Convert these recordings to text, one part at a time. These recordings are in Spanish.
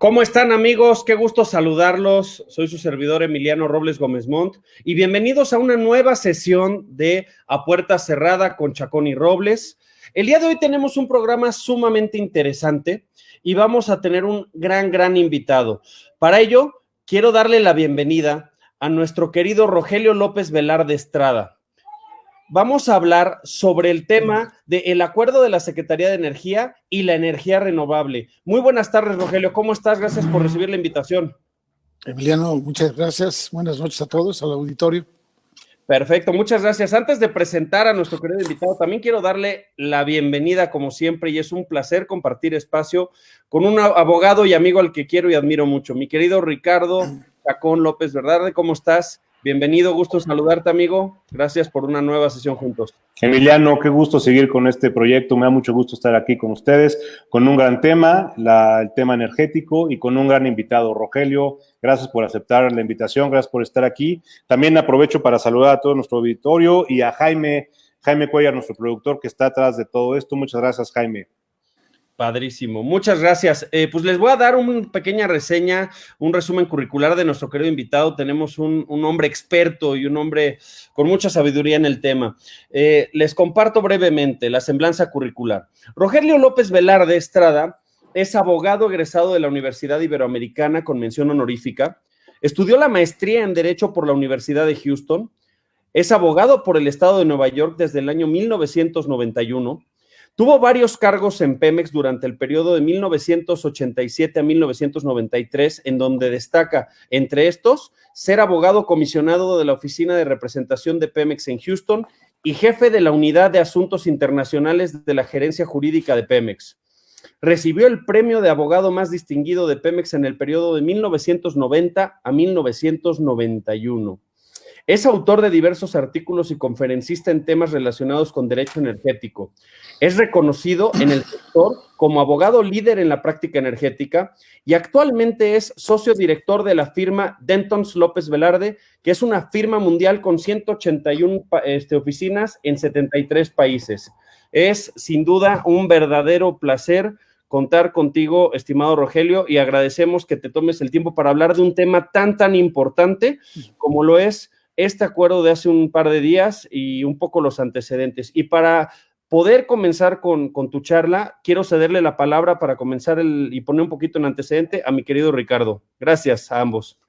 ¿Cómo están, amigos? Qué gusto saludarlos. Soy su servidor Emiliano Robles Gómez Montt y bienvenidos a una nueva sesión de A Puerta Cerrada con Chacón y Robles. El día de hoy tenemos un programa sumamente interesante y vamos a tener un gran invitado. Para ello, quiero darle la bienvenida a nuestro querido Rogelio López Velarde Estrada. Vamos a hablar sobre el tema del acuerdo de la Secretaría de Energía y la energía renovable. Muy buenas tardes, Rogelio. ¿Cómo estás? Gracias por recibir la invitación. Emiliano, muchas gracias. Buenas noches a todos, al auditorio. Perfecto, muchas gracias. Antes de presentar a nuestro querido invitado, también quiero darle la bienvenida, como siempre, y es un placer compartir espacio con un abogado y amigo al que quiero y admiro mucho, mi querido Ricardo Chacón López Velarde. ¿Cómo estás? Bienvenido, gusto saludarte, amigo. Gracias por una nueva sesión juntos. Emiliano, qué gusto seguir con este proyecto. Me da mucho gusto estar aquí con ustedes, con un gran tema, el tema energético, y con un gran invitado, Rogelio. Gracias por aceptar la invitación, gracias por estar aquí. También aprovecho para saludar a todo nuestro auditorio y a Jaime Cuellar, nuestro productor, que está atrás de todo esto. Muchas gracias, Jaime. Padrísimo, muchas gracias. Pues les voy a dar una pequeña reseña, un resumen curricular de nuestro querido invitado. Tenemos un hombre experto y un hombre con mucha sabiduría en el tema. Les comparto brevemente la semblanza curricular. Rogelio López Velarde Estrada es abogado egresado de la Universidad Iberoamericana con mención honorífica. Estudió la maestría en Derecho por la Universidad de Houston. Es abogado por el estado de Nueva York desde el año 1991. Tuvo varios cargos en Pemex durante el periodo de 1987 a 1993, en donde destaca, entre estos, ser abogado comisionado de la Oficina de Representación de Pemex en Houston y jefe de la Unidad de Asuntos Internacionales de la Gerencia Jurídica de Pemex. Recibió el premio de abogado más distinguido de Pemex en el periodo de 1990 a 1991. Es autor de diversos artículos y conferencista en temas relacionados con derecho energético. Es reconocido en el sector como abogado líder en la práctica energética y actualmente es socio director de la firma Dentons López Velarde, que es una firma mundial con 181 oficinas en 73 países. Es sin duda un verdadero placer contar contigo, estimado Rogelio, y agradecemos que te tomes el tiempo para hablar de un tema tan importante como lo es este acuerdo de hace un par de días y un poco los antecedentes. Y para poder comenzar con tu charla, quiero cederle la palabra para comenzar y poner un poquito en antecedente a mi querido Ricardo. Gracias a ambos.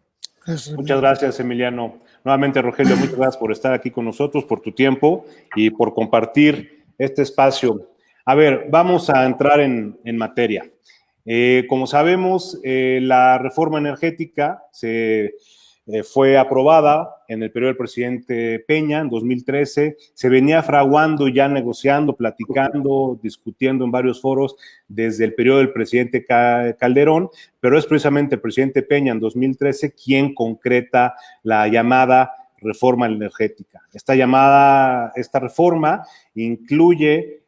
Muchas gracias, Emiliano. Nuevamente, Rogelio, muchas gracias por estar aquí con nosotros, por tu tiempo y por compartir este espacio. A ver, vamos a entrar en materia. Como sabemos, la reforma energética fue aprobada en el periodo del presidente Peña en 2013, se venía fraguando, ya negociando, platicando, discutiendo en varios foros desde el periodo del presidente Calderón, pero es precisamente el presidente Peña en 2013 quien concreta la llamada reforma energética. Esta reforma incluye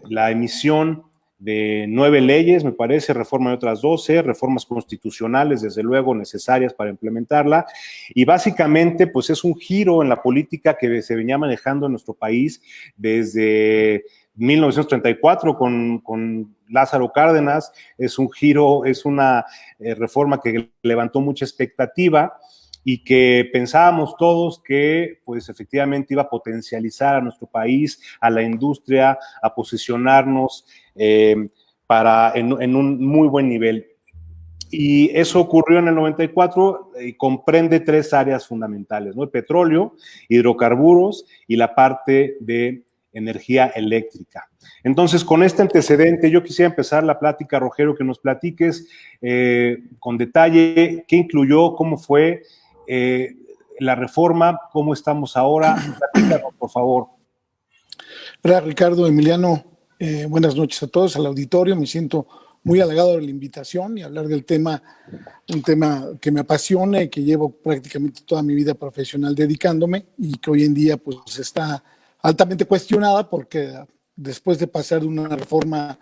la emisión de 9 leyes, me parece, reforma de otras 12, reformas constitucionales, desde luego, necesarias para implementarla, y básicamente, pues es un giro en la política que se venía manejando en nuestro país desde 1934 con Lázaro Cárdenas. Es un giro, es una reforma que levantó mucha expectativa y que pensábamos todos que pues efectivamente iba a potencializar a nuestro país, a la industria, a posicionarnos en un muy buen nivel. Y eso ocurrió en el 94 y comprende 3 áreas fundamentales, ¿no? El petróleo, hidrocarburos y la parte de energía eléctrica. Entonces, con este antecedente, yo quisiera empezar la plática, Rogelio, que nos platiques con detalle qué incluyó, cómo fue la reforma, cómo estamos ahora. Platícanos, por favor. Hola, Ricardo, Emiliano, buenas noches a todos, al auditorio. Me siento muy halagado de la invitación y hablar del tema, un tema que me apasiona y que llevo prácticamente toda mi vida profesional dedicándome y que hoy en día pues está altamente cuestionada porque después de pasar de una reforma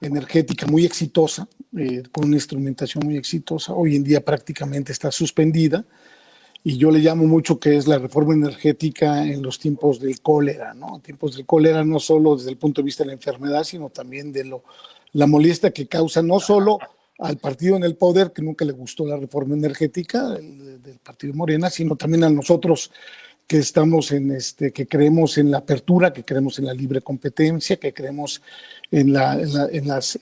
energética muy exitosa, con una instrumentación muy exitosa, hoy en día prácticamente está suspendida. Y yo le llamo mucho que es la reforma energética en los tiempos del cólera, ¿no? Tiempos del cólera no solo desde el punto de vista de la enfermedad, sino también de la molestia que causa no solo al partido en el poder, que nunca le gustó la reforma energética del partido Morena, sino también a nosotros que estamos que creemos en la apertura, que creemos en la libre competencia, que creemos en las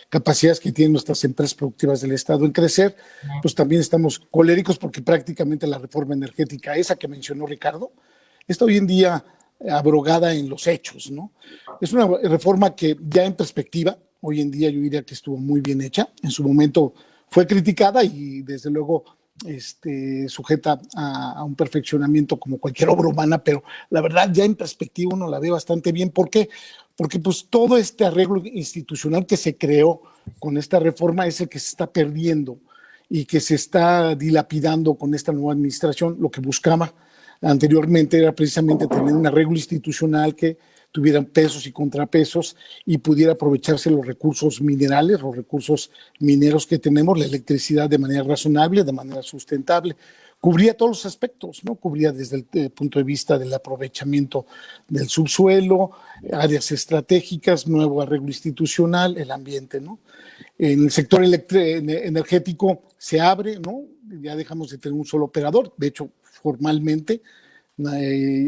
capacidades que tienen nuestras empresas productivas del Estado en crecer, pues también estamos coléricos porque prácticamente la reforma energética, esa que mencionó Ricardo, está hoy en día abrogada en los hechos, ¿no? Es una reforma que ya en perspectiva, hoy en día yo diría que estuvo muy bien hecha. En su momento fue criticada y desde luego sujeta a un perfeccionamiento como cualquier obra humana, pero la verdad ya en perspectiva uno la ve bastante bien. ¿Por qué? Porque pues todo este arreglo institucional que se creó con esta reforma es el que se está perdiendo y que se está dilapidando con esta nueva administración. Lo que buscaba anteriormente era precisamente tener un arreglo institucional que tuvieran pesos y contrapesos y pudiera aprovecharse los recursos minerales, los recursos mineros que tenemos, la electricidad de manera razonable, de manera sustentable. Cubría todos los aspectos, ¿no? Cubría desde el punto de vista del aprovechamiento del subsuelo, áreas estratégicas, nuevo arreglo institucional, el ambiente, ¿no? En el sector energético se abre, ¿no? Ya dejamos de tener un solo operador, de hecho, formalmente,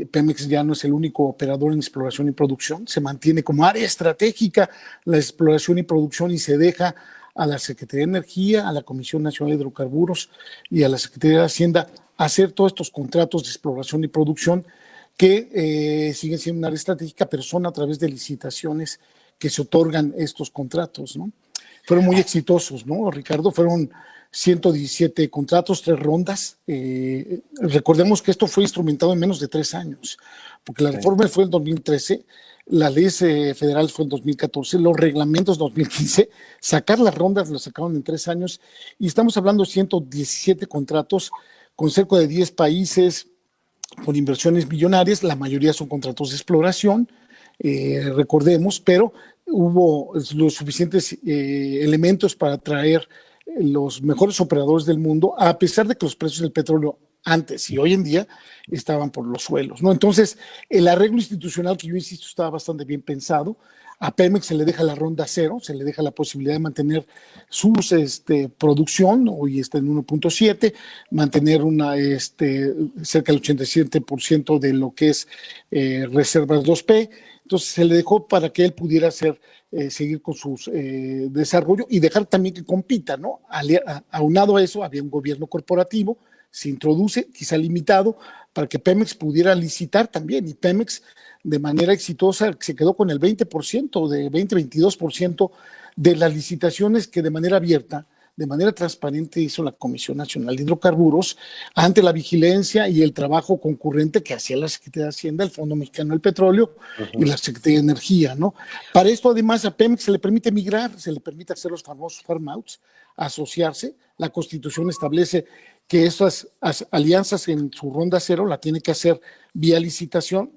Pemex ya no es el único operador en exploración y producción, se mantiene como área estratégica la exploración y producción y se deja a la Secretaría de Energía, a la Comisión Nacional de Hidrocarburos y a la Secretaría de Hacienda hacer todos estos contratos de exploración y producción que siguen siendo una área estratégica, pero son a través de licitaciones que se otorgan estos contratos, ¿no? Fueron muy exitosos, ¿no, Ricardo? Fueron 117 contratos, 3 rondas. Recordemos que esto fue instrumentado en menos de 3 años, porque la reforma fue en 2013, las leyes federales fue en 2014, los reglamentos 2015, sacar las rondas lo sacaron en 3 años y estamos hablando de 117 contratos con cerca de 10 países, con inversiones millonarias, la mayoría son contratos de exploración, recordemos, pero hubo los suficientes elementos para atraer los mejores operadores del mundo, a pesar de que los precios del petróleo antes y hoy en día estaban por los suelos, ¿no? Entonces, el arreglo institucional, que yo insisto, estaba bastante bien pensado. A Pemex se le deja la ronda cero, se le deja la posibilidad de mantener su producción, hoy está en 1.7, mantener cerca del 87% de lo que es reservas 2P. Entonces se le dejó para que él pudiera seguir con su desarrollo y dejar también que compita, ¿no? Aunado a eso, había un gobierno corporativo, se introduce, quizá limitado, para que Pemex pudiera licitar también, y Pemex de manera exitosa se quedó con el 20%, de 22% de las licitaciones que de manera abierta, de manera transparente hizo la Comisión Nacional de Hidrocarburos ante la vigilancia y el trabajo concurrente que hacía la Secretaría de Hacienda, el Fondo Mexicano del Petróleo y la Secretaría de Energía, ¿no? Para esto, además, a Pemex se le permite migrar, se le permite hacer los famosos farm-outs, asociarse. La Constitución establece que estas alianzas en su ronda cero la tiene que hacer vía licitación.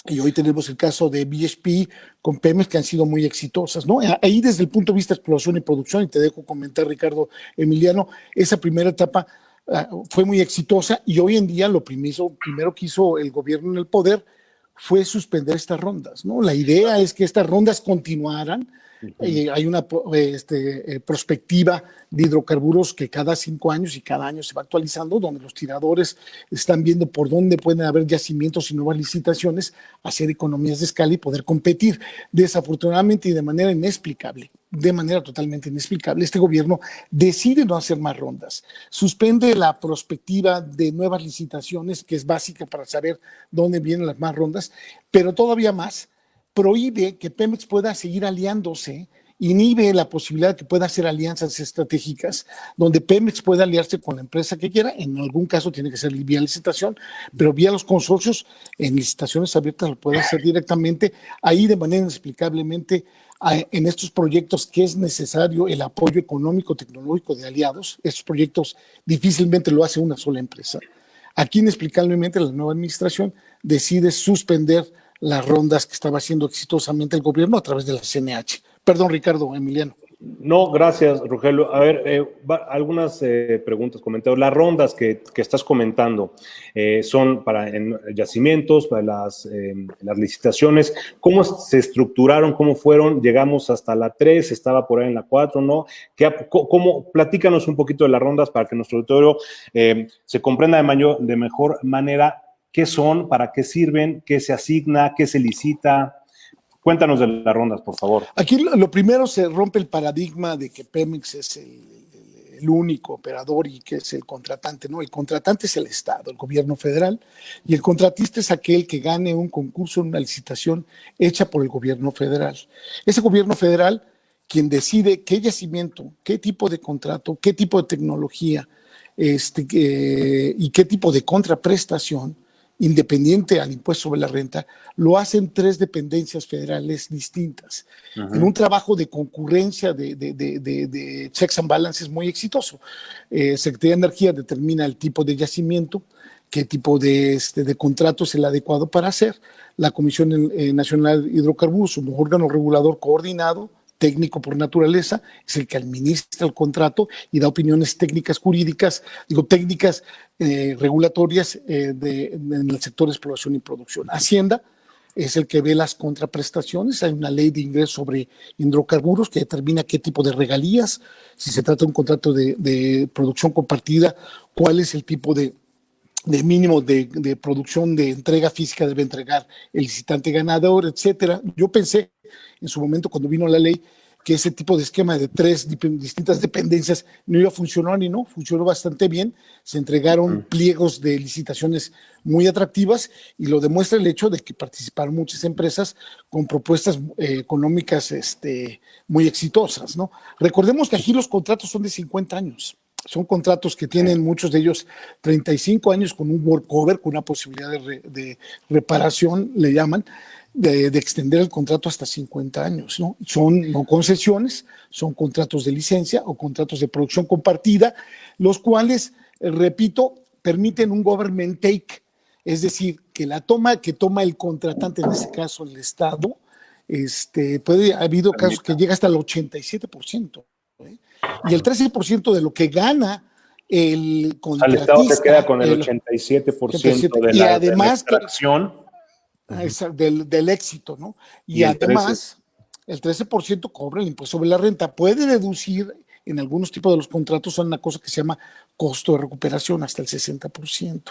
Y hoy tenemos el caso de BHP con Pemex que han sido muy exitosas, ¿no? Ahí desde el punto de vista de exploración y producción, y te dejo comentar, Ricardo, Emiliano, esa primera etapa fue muy exitosa y hoy en día lo primero que hizo el gobierno en el poder fue suspender estas rondas, ¿no? La idea es que estas rondas continuaran. Hay una prospectiva de hidrocarburos que cada 5 años y cada año se va actualizando, donde los tiradores están viendo por dónde pueden haber yacimientos y nuevas licitaciones, hacer economías de escala y poder competir. Desafortunadamente y de manera inexplicable, de manera totalmente inexplicable, este gobierno decide no hacer más rondas, suspende la prospectiva de nuevas licitaciones, que es básica para saber dónde vienen las más rondas, pero todavía más, prohíbe que Pemex pueda seguir aliándose, inhibe la posibilidad de que pueda hacer alianzas estratégicas, donde Pemex pueda aliarse con la empresa que quiera. En algún caso tiene que ser vía licitación, pero vía los consorcios, en licitaciones abiertas lo puede hacer directamente. Ahí de manera inexplicablemente, en estos proyectos que es necesario el apoyo económico, tecnológico de aliados, estos proyectos difícilmente lo hace una sola empresa. Aquí inexplicablemente la nueva administración decide suspender las rondas que estaba haciendo exitosamente el gobierno a través de la CNH. Perdón, Ricardo, Emiliano. No, gracias, Rogelio. A ver, algunas preguntas, comentarios. Las rondas que estás comentando son para yacimientos, para las licitaciones. ¿Cómo se estructuraron? ¿Cómo fueron? Llegamos hasta la 3, estaba por ahí en la 4, ¿no? Platícanos un poquito de las rondas para que nuestro auditorio se comprenda de mejor manera qué son, para qué sirven, qué se asigna, qué se licita. Cuéntanos de las rondas, por favor. Aquí lo primero, se rompe el paradigma de que Pemex es el único operador y que es el contratante, ¿no? El contratante es el Estado, el gobierno federal, y el contratista es aquel que gane un concurso, una licitación hecha por el gobierno federal. Ese gobierno federal, quien decide qué yacimiento, qué tipo de contrato, qué tipo de tecnología y qué tipo de contraprestación independiente al impuesto sobre la renta, lo hacen 3 dependencias federales distintas, en un trabajo de concurrencia, de checks and balances muy exitoso. Secretaría de Energía determina el tipo de yacimiento, qué tipo de contrato es el adecuado para hacer. La Comisión Nacional de Hidrocarburos, un órgano regulador coordinado, técnico por naturaleza, es el que administra el contrato y da opiniones técnicas jurídicas, técnicas regulatorias en el sector de exploración y producción. Hacienda es el que ve las contraprestaciones. Hay una ley de ingreso sobre hidrocarburos que determina qué tipo de regalías, si se trata de un contrato de producción compartida, cuál es el tipo de mínimo de producción, de entrega física debe entregar el licitante ganador, etcétera. Yo pensé en su momento, cuando vino la ley, que ese tipo de esquema de 3 distintas dependencias no iba a funcionar, y no, funcionó bastante bien. Se entregaron pliegos de licitaciones muy atractivas y lo demuestra el hecho de que participaron muchas empresas con propuestas económicas muy exitosas, ¿no? Recordemos que aquí los contratos son de 50 años. Son contratos que tienen muchos de ellos 35 años con un workover, con una posibilidad de reparación, le llaman, de extender el contrato hasta 50 años, ¿no? Son no concesiones, son contratos de licencia o contratos de producción compartida, los cuales, repito, permiten un government take, es decir, que la toma que toma el contratante, en este caso el Estado, ha habido casos que llega hasta el 87%, ¿eh? Y el 13% de lo que gana el contratista. El Estado se queda con el 87% de la extracción. Del éxito, ¿no? Y además, el 13% cobra el impuesto sobre la renta. Puede deducir en algunos tipos de los contratos a una cosa que se llama costo de recuperación, hasta el 60%.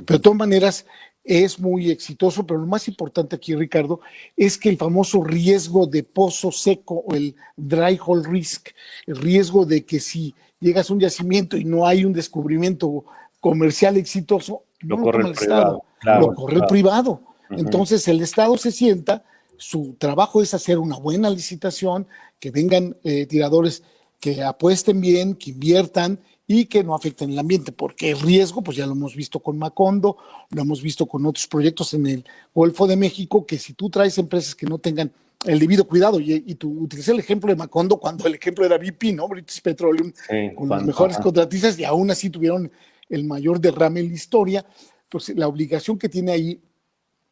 Pero de todas maneras, es muy exitoso, pero lo más importante aquí, Ricardo, es que el famoso riesgo de pozo seco o el dry hole risk, el riesgo de que si llegas a un yacimiento y no hay un descubrimiento comercial exitoso, no lo toma el Estado, lo corre el privado. Entonces el Estado se sienta, su trabajo es hacer una buena licitación, que vengan tiradores que apuesten bien, que inviertan y que no afecten el ambiente, porque el riesgo, pues ya lo hemos visto con Macondo, lo hemos visto con otros proyectos en el Golfo de México, que si tú traes empresas que no tengan el debido cuidado, y tú utilicé el ejemplo de Macondo cuando el ejemplo era BP, ¿no? British Petroleum, con los mejores contratistas, y aún así tuvieron el mayor derrame en la historia. Pues la obligación que tiene ahí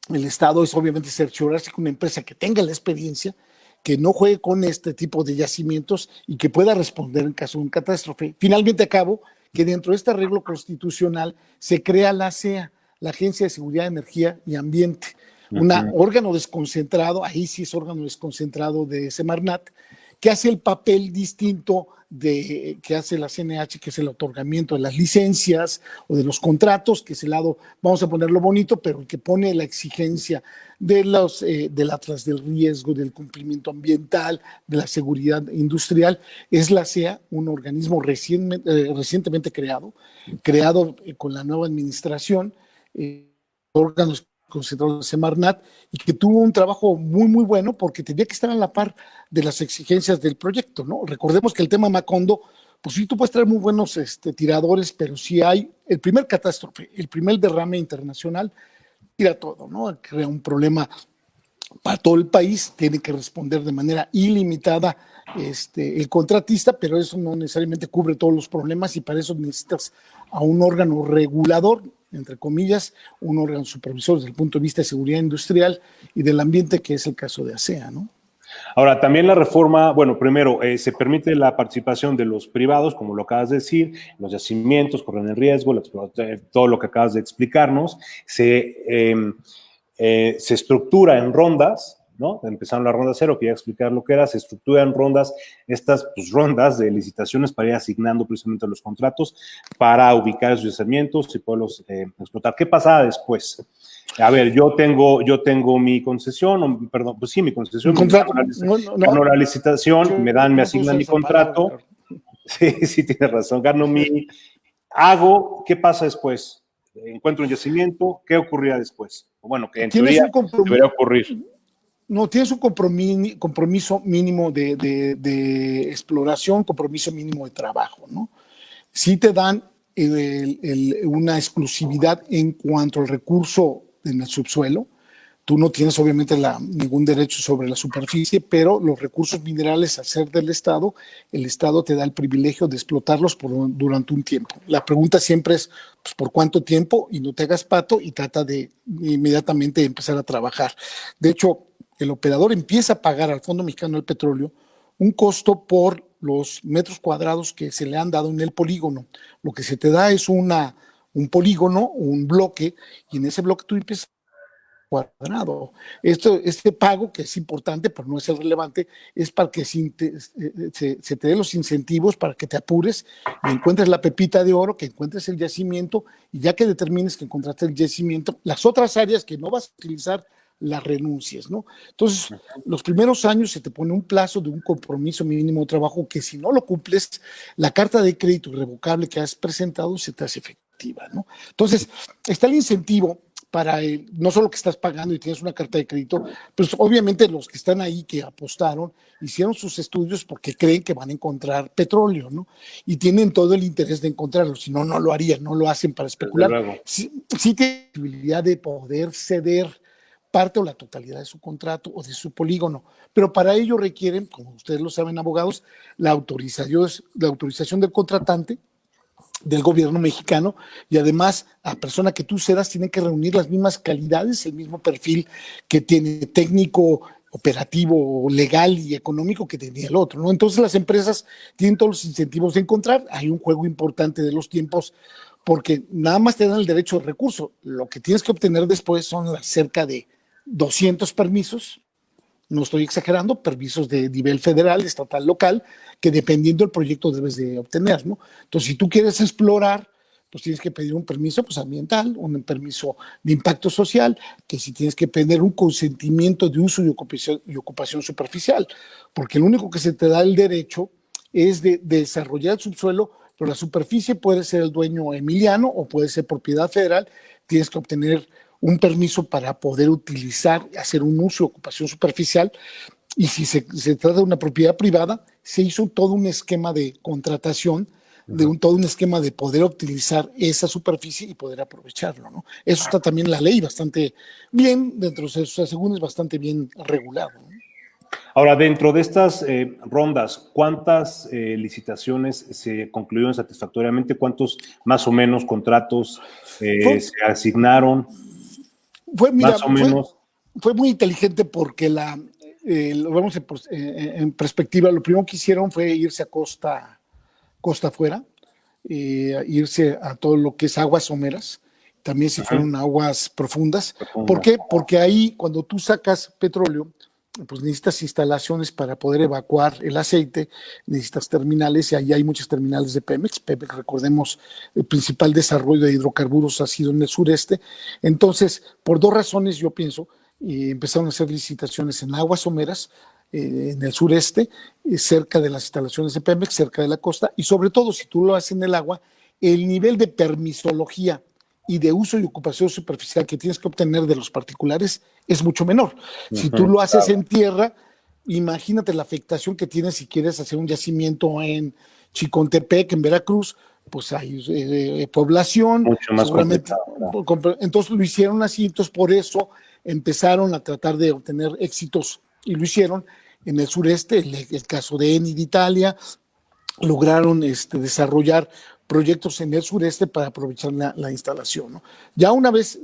el Estado es obviamente cerciorarse que una empresa que tenga la experiencia, que no juegue con este tipo de yacimientos y que pueda responder en caso de un catástrofe. Finalmente acabo que dentro de este arreglo constitucional se crea la ASEA, la Agencia de Seguridad, Energía y Ambiente, un órgano desconcentrado, ahí sí es órgano desconcentrado de Semarnat, que hace el papel distinto que hace la CNH, que es el otorgamiento de las licencias o de los contratos, que es el lado, vamos a ponerlo bonito, pero el que pone la exigencia del atlas del riesgo, del cumplimiento ambiental, de la seguridad industrial, es la CEA, un organismo recientemente creado con la nueva administración, órganos concentrados de Semarnat, y que tuvo un trabajo muy, muy bueno porque tenía que estar a la par de las exigencias del proyecto, ¿no? Recordemos que el tema Macondo, pues sí, tú puedes traer muy buenos tiradores, pero si hay el primer catástrofe, el primer derrame internacional, tira todo, ¿no? Crea un problema para todo el país, tiene que responder de manera ilimitada el contratista, pero eso no necesariamente cubre todos los problemas y para eso necesitas a un órgano regulador, entre comillas, un órgano supervisor desde el punto de vista de seguridad industrial y del ambiente, que es el caso de ASEA, ¿no? Ahora, también la reforma, bueno, primero, se permite la participación de los privados, como lo acabas de decir, los yacimientos corren el riesgo, todo lo que acabas de explicarnos, se estructura en rondas, ¿no? Empezaron la ronda cero, que ya explicar lo que era, se estructura en rondas, estas pues, rondas de licitaciones para ir asignando precisamente los contratos para ubicar esos yacimientos y poderlos explotar. ¿Qué pasaba después? A ver, yo tengo mi concesión, perdón, pues sí, mi concesión, gano la licitación, me asignan mi contrato. Sí, tienes razón, ¿qué pasa después? Encuentro un yacimiento, ¿qué ocurría después? Bueno, que en teoría debería ocurrir. No, tienes un compromiso mínimo de exploración, compromiso mínimo de trabajo, ¿no? Sí te dan una exclusividad en cuanto al recurso en el subsuelo. Tú no tienes obviamente ningún derecho sobre la superficie, pero los recursos minerales, al ser del Estado, el Estado te da el privilegio de explotarlos durante un tiempo. La pregunta siempre es, pues, ¿por cuánto tiempo? Y no te hagas pato y trata de inmediatamente empezar a trabajar. De hecho, el operador empieza a pagar al Fondo Mexicano del Petróleo un costo por los metros cuadrados que se le han dado en el polígono. Lo que se te da es un polígono, un bloque, y en ese bloque tú empiezas cuadrado. Este pago, que es importante, pero no es el relevante, es para que se te den los incentivos para que te apures y encuentres la pepita de oro, que encuentres el yacimiento, y ya que determines que encontraste el yacimiento, las otras áreas que no vas a utilizar, las renuncias, ¿no? Entonces, los primeros años se te pone un plazo de un compromiso mínimo de trabajo que si no lo cumples, la carta de crédito irrevocable que has presentado se te hace efectiva, ¿no? Entonces, está el incentivo para no solo que estás pagando y tienes una carta de crédito, pues obviamente los que están ahí, que apostaron, hicieron sus estudios porque creen que van a encontrar petróleo, ¿no? Y tienen todo el interés de encontrarlo, si no, no lo harían, no lo hacen para especular. Sí tiene la posibilidad de poder ceder parte o la totalidad de su contrato o de su polígono, pero para ello requieren, como ustedes lo saben, abogados, la autorización del contratante, del gobierno mexicano, y además la persona que tú cedas tiene que reunir las mismas calidades, el mismo perfil que tiene técnico, operativo, legal y económico que tenía el otro, ¿no? Entonces las empresas tienen todos los incentivos de encontrar. Hay un juego importante de los tiempos, porque nada más te dan el derecho de recurso. Lo que tienes que obtener después son cerca de 200 permisos, no estoy exagerando, permisos de nivel federal, estatal, local, que dependiendo del proyecto debes de obtener, ¿no? Entonces, si tú quieres explorar, pues tienes que pedir un permiso pues, ambiental, un permiso de impacto social, que si tienes que pedir un consentimiento de uso y ocupación superficial, porque lo único que se te da el derecho es de desarrollar el subsuelo, pero la superficie puede ser el dueño Emiliano o puede ser propiedad federal, tienes que obtener un permiso para poder utilizar, hacer un uso y ocupación superficial, y si se trata de una propiedad privada, se hizo todo un esquema de contratación, todo un esquema de poder utilizar esa superficie y poder aprovecharlo, ¿no? Eso está también en la ley bastante bien, dentro de sus asegúnes, bastante bien regulado, ¿no? Ahora, dentro de estas rondas, ¿cuántas licitaciones se concluyeron satisfactoriamente? ¿Cuántos más o menos contratos se asignaron? Más o menos. Fue muy inteligente porque lo vemos en perspectiva. Lo primero que hicieron fue irse a costa afuera, irse a todo lo que es aguas someras. También se fueron a aguas profundas. ¿Por qué? Porque ahí, cuando tú sacas petróleo, pues necesitas instalaciones para poder evacuar el aceite, necesitas terminales, y ahí hay muchas terminales de Pemex. Pemex, recordemos, el principal desarrollo de hidrocarburos ha sido en el sureste. Entonces, por dos razones, yo pienso, empezaron a hacer licitaciones en aguas someras, en el sureste, cerca de las instalaciones de Pemex, cerca de la costa, y sobre todo, si tú lo haces en el agua, el nivel de permisología y de uso y ocupación superficial que tienes que obtener de los particulares es mucho menor. Si tú lo haces en tierra, imagínate la afectación que tienes si quieres hacer un yacimiento en Chicontepec, en Veracruz, pues hay población. Mucho más seguramente. Entonces lo hicieron así, entonces por eso empezaron a tratar de obtener éxitos, y lo hicieron en el sureste, el caso de Eni de Italia, lograron desarrollar proyectos en el sureste para aprovechar la instalación, ¿no? Ya una vez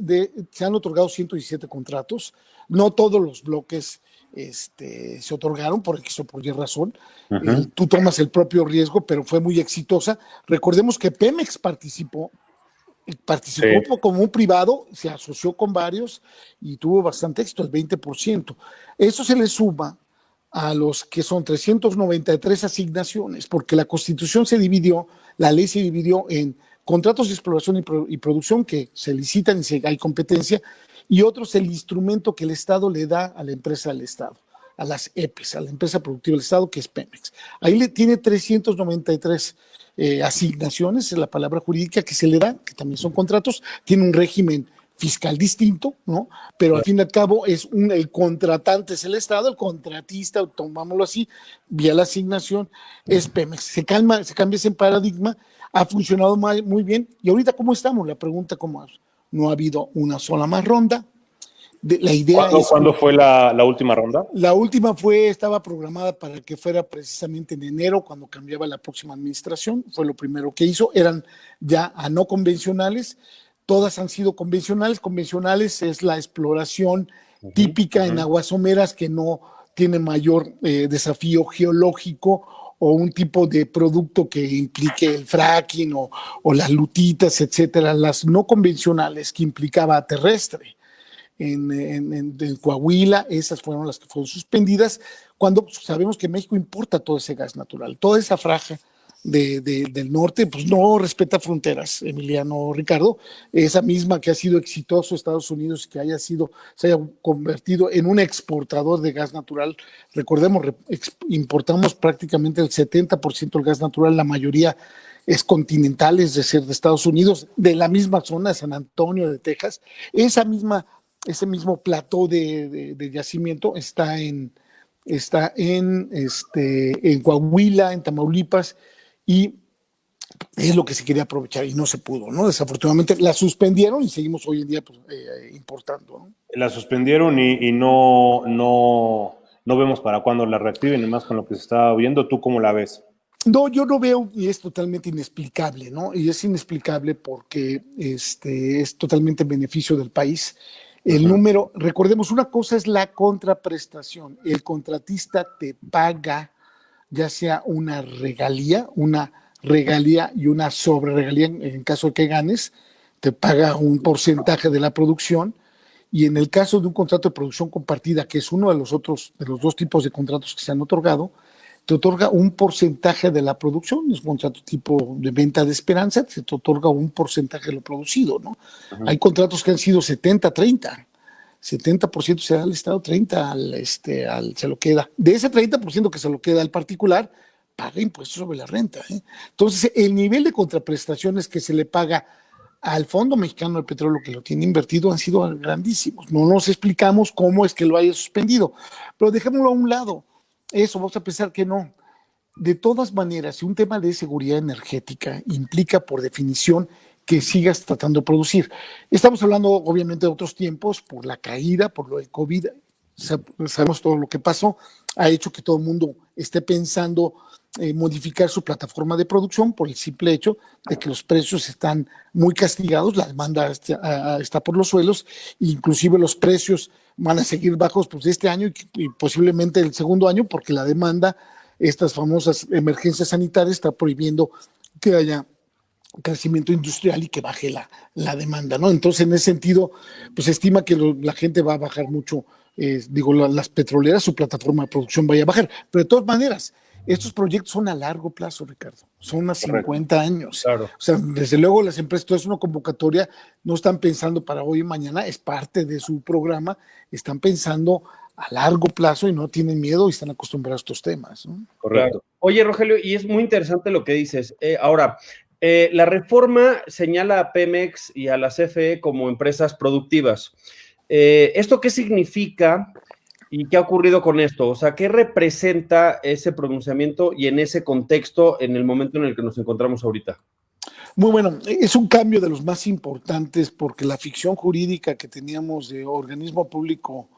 se han otorgado 117 contratos, no todos los bloques se otorgaron por X o por Y razón. Ujú. Tú tomas el propio riesgo, pero fue muy exitosa. Recordemos que Pemex participó Sí. como un privado, se asoció con varios y tuvo bastante éxito, el 20%. Eso se le suma a los que son 393 asignaciones, porque la Constitución se dividió, la ley se dividió en contratos de exploración y producción que se licitan y hay competencia, y otros el instrumento que el Estado le da a la empresa del Estado, a las EPES, a la empresa productiva del Estado, que es Pemex. Ahí le tiene 393 asignaciones, es la palabra jurídica que se le da, que también son contratos, tiene un régimen fiscal distinto, ¿no? Pero al fin y al cabo el contratante es el Estado, el contratista, tomámoslo así, vía la asignación, es Pemex. Se cambia ese paradigma, ha funcionado muy bien. Y ahorita, ¿cómo estamos? La pregunta, ¿cómo? No ha habido una sola más ronda. La idea ¿Cuándo fue la última ronda? La última estaba programada para que fuera precisamente en enero, cuando cambiaba la próxima administración. Fue lo primero que hizo. Eran ya a no convencionales. Todas han sido convencionales. Convencionales es la exploración típica en aguas someras que no tiene mayor desafío geológico o un tipo de producto que implique el fracking o las lutitas, etcétera. Las no convencionales que implicaba terrestre. En Coahuila, esas fueron las que fueron suspendidas, cuando sabemos que México importa todo ese gas natural, toda esa franja del norte, pues no respeta fronteras, Emiliano, Ricardo, esa misma que ha sido exitoso Estados Unidos, que se haya convertido en un exportador de gas natural. Recordemos, importamos prácticamente el 70% del gas natural, la mayoría es continental, es decir, de Estados Unidos, de la misma zona de San Antonio, de Texas. Ese mismo plató de yacimiento está en Coahuila, en Tamaulipas, y es lo que se quería aprovechar y no se pudo, ¿no? Desafortunadamente la suspendieron y seguimos hoy en día pues, importando, ¿no? La suspendieron y no vemos para cuándo la reactiven, y más con lo que se está viendo. ¿Tú cómo la ves? No, yo no veo, y es totalmente inexplicable, ¿no? Y es inexplicable porque es totalmente en beneficio del país. El número, recordemos, una cosa es la contraprestación. El contratista te paga ya sea una regalía y una sobreregalía, en caso de que ganes, te paga un porcentaje de la producción. Y en el caso de un contrato de producción compartida, que es uno de los dos tipos de contratos que se han otorgado, te otorga un porcentaje de la producción, es un contrato tipo de venta de esperanza, se te otorga un porcentaje de lo producido, ¿no? Hay contratos que han sido 70-30, 70% se da al Estado, 30% se lo queda. De ese 30% que se lo queda al particular, paga impuestos sobre la renta, ¿eh? Entonces, el nivel de contraprestaciones que se le paga al Fondo Mexicano del Petróleo, que lo tiene invertido, han sido grandísimos. No nos explicamos cómo es que lo haya suspendido, pero dejémoslo a un lado. Eso, vamos a pensar que no. De todas maneras, si un tema de seguridad energética implica por definición que sigas tratando de producir. Estamos hablando obviamente de otros tiempos, por la caída, por lo del COVID, sabemos todo lo que pasó, ha hecho que todo el mundo esté pensando modificar su plataforma de producción por el simple hecho de que los precios están muy castigados, la demanda está por los suelos, inclusive los precios van a seguir bajos pues, este año y posiblemente el segundo año, porque la demanda, estas famosas emergencias sanitarias, está prohibiendo que haya crecimiento industrial y que baje la demanda, ¿no? Entonces, en ese sentido, pues se estima que la gente va a bajar mucho, las petroleras, su plataforma de producción vaya a bajar, pero de todas maneras, estos proyectos son a largo plazo, Ricardo, son a 50 años. Claro. O sea, desde luego las empresas, esto es una convocatoria, no están pensando para hoy y mañana, es parte de su programa, están pensando a largo plazo y no tienen miedo y están acostumbrados a estos temas, ¿no? Correcto. Claro. Oye, Rogelio, y es muy interesante lo que dices. Ahora, la reforma señala a Pemex y a la CFE como empresas productivas. ¿Esto qué significa y qué ha ocurrido con esto? O sea, ¿qué representa ese pronunciamiento y en ese contexto en el momento en el que nos encontramos ahorita? Muy bueno, es un cambio de los más importantes porque la ficción jurídica que teníamos de organismo público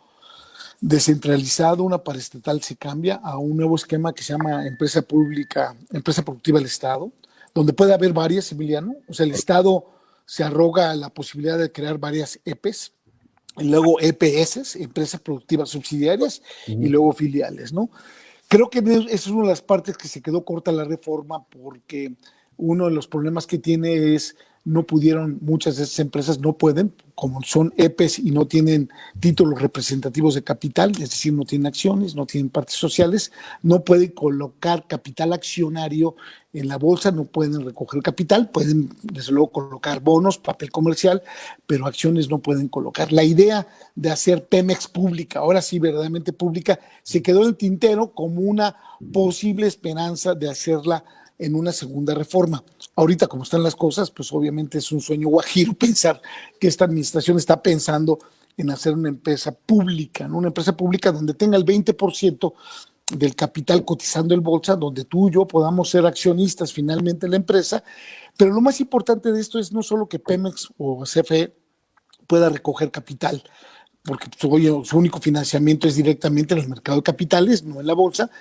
descentralizado, una paraestatal, se cambia a un nuevo esquema que se llama empresa productiva del Estado, donde puede haber varias, Emiliano. O sea, el Estado se arroga la posibilidad de crear varias EPEs, y luego EPS, empresas productivas subsidiarias, y Ujú. luego filiales, ¿no? Creo que esa es una de las partes que se quedó corta la reforma porque uno de los problemas que tiene es no pudieron, muchas de esas empresas no pueden, como son EPES y no tienen títulos representativos de capital, es decir, no tienen acciones, no tienen partes sociales, no pueden colocar capital accionario en la bolsa, no pueden recoger capital, pueden desde luego colocar bonos, papel comercial, pero acciones no pueden colocar. La idea de hacer Pemex pública, ahora sí verdaderamente pública, se quedó en el tintero como una posible esperanza de hacerla en una segunda reforma. Ahorita, como están las cosas, pues obviamente es un sueño guajiro pensar que esta administración está pensando en hacer una empresa pública, ¿no? Una empresa pública donde tenga el 20% del capital cotizando en bolsa, donde tú y yo podamos ser accionistas finalmente en la empresa. Pero lo más importante de esto es no solo que Pemex o CFE pueda recoger capital, porque su único financiamiento es directamente en el mercado de capitales, no en la bolsa,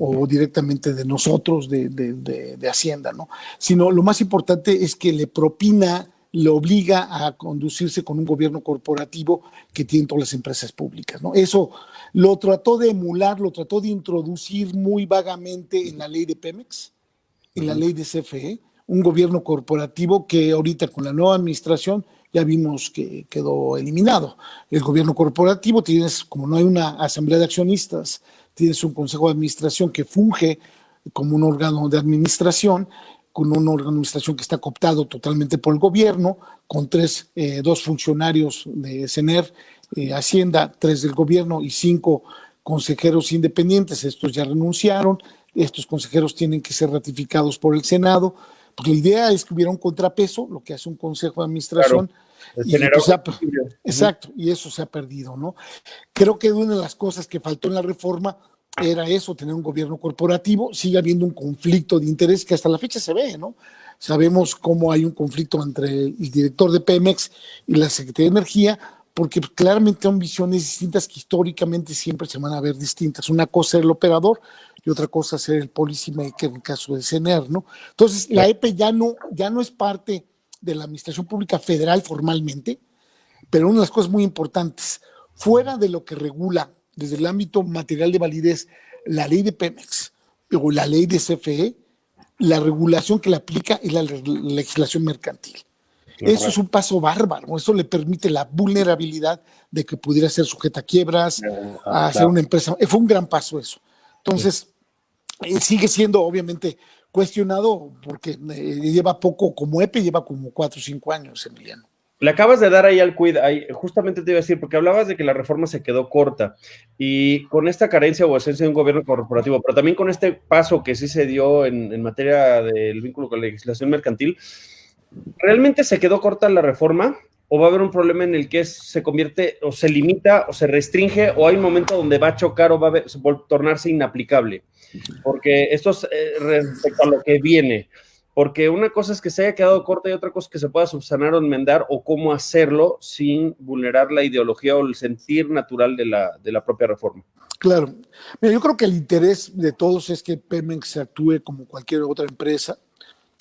o directamente de nosotros, de Hacienda, ¿no? Sino lo más importante es que le propina, le obliga a conducirse con un gobierno corporativo que tiene todas las empresas públicas, ¿no? Eso lo trató de emular, lo trató de introducir muy vagamente en la ley de Pemex, en la ley de CFE, un gobierno corporativo que ahorita con la nueva administración ya vimos que quedó eliminado. El gobierno corporativo tienes, como no hay una asamblea de accionistas, tienes un consejo de administración que funge como un órgano de administración, con un órgano de administración que está cooptado totalmente por el gobierno, con dos funcionarios de CENER, Hacienda, 3 del gobierno y 5 consejeros independientes. Estos ya renunciaron, estos consejeros tienen que ser ratificados por el Senado, porque la idea es que hubiera un contrapeso, lo que hace un consejo de administración, Claro, y generar pues un equilibrio. exacto, y eso se ha perdido, ¿no? Creo que una de las cosas que faltó en la reforma era eso, tener un gobierno corporativo. Sigue habiendo un conflicto de interés que hasta la fecha se ve, ¿no? Sabemos cómo hay un conflicto entre el director de Pemex y la Secretaría de Energía, porque claramente son visiones distintas que históricamente siempre se van a ver distintas. Una cosa es el operador y otra cosa es el policy maker en el caso de CENER, ¿no? Entonces, la EPE ya no es parte de la Administración Pública Federal formalmente, pero una de las cosas muy importantes, fuera de lo que regula desde el ámbito material de validez la ley de Pemex o la ley de CFE, la regulación que le aplica es la legislación mercantil. Eso es un paso bárbaro, eso le permite la vulnerabilidad de que pudiera ser sujeta a quiebras, a ser una empresa. Fue un gran paso eso. Entonces, sigue siendo obviamente cuestionado porque lleva poco como EPE, lleva como 4 o 5 años, Emiliano. Le acabas de dar ahí al cuid, justamente te iba a decir, porque hablabas de que la reforma se quedó corta y con esta carencia o esencia de un gobierno corporativo, pero también con este paso que sí se dio en materia del vínculo con la legislación mercantil, ¿realmente se quedó corta la reforma o va a haber un problema en el que se convierte o se limita o se restringe o hay un momento donde va a chocar o va a tornarse inaplicable? Porque esto es respecto a lo que viene. Porque una cosa es que se haya quedado corta y otra cosa es que se pueda subsanar o enmendar o cómo hacerlo sin vulnerar la ideología o el sentir natural de la propia reforma. Claro. Mira, yo creo que el interés de todos es que Pemex actúe como cualquier otra empresa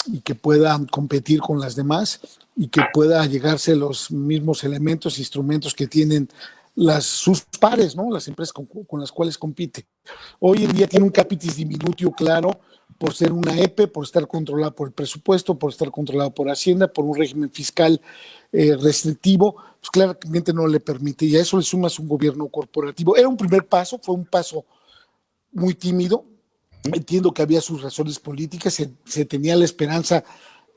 y que pueda competir con las demás y que pueda llegarse los mismos elementos, instrumentos que tienen sus pares, ¿no? Las empresas con las cuales compite. Hoy en día tiene un capitis diminutio claro por ser una EPE, por estar controlada por el presupuesto, por estar controlado por Hacienda, por un régimen fiscal restrictivo, pues claramente no le permite, y a eso le sumas un gobierno corporativo. Era un primer paso, fue un paso muy tímido. Entiendo que había sus razones políticas, se tenía la esperanza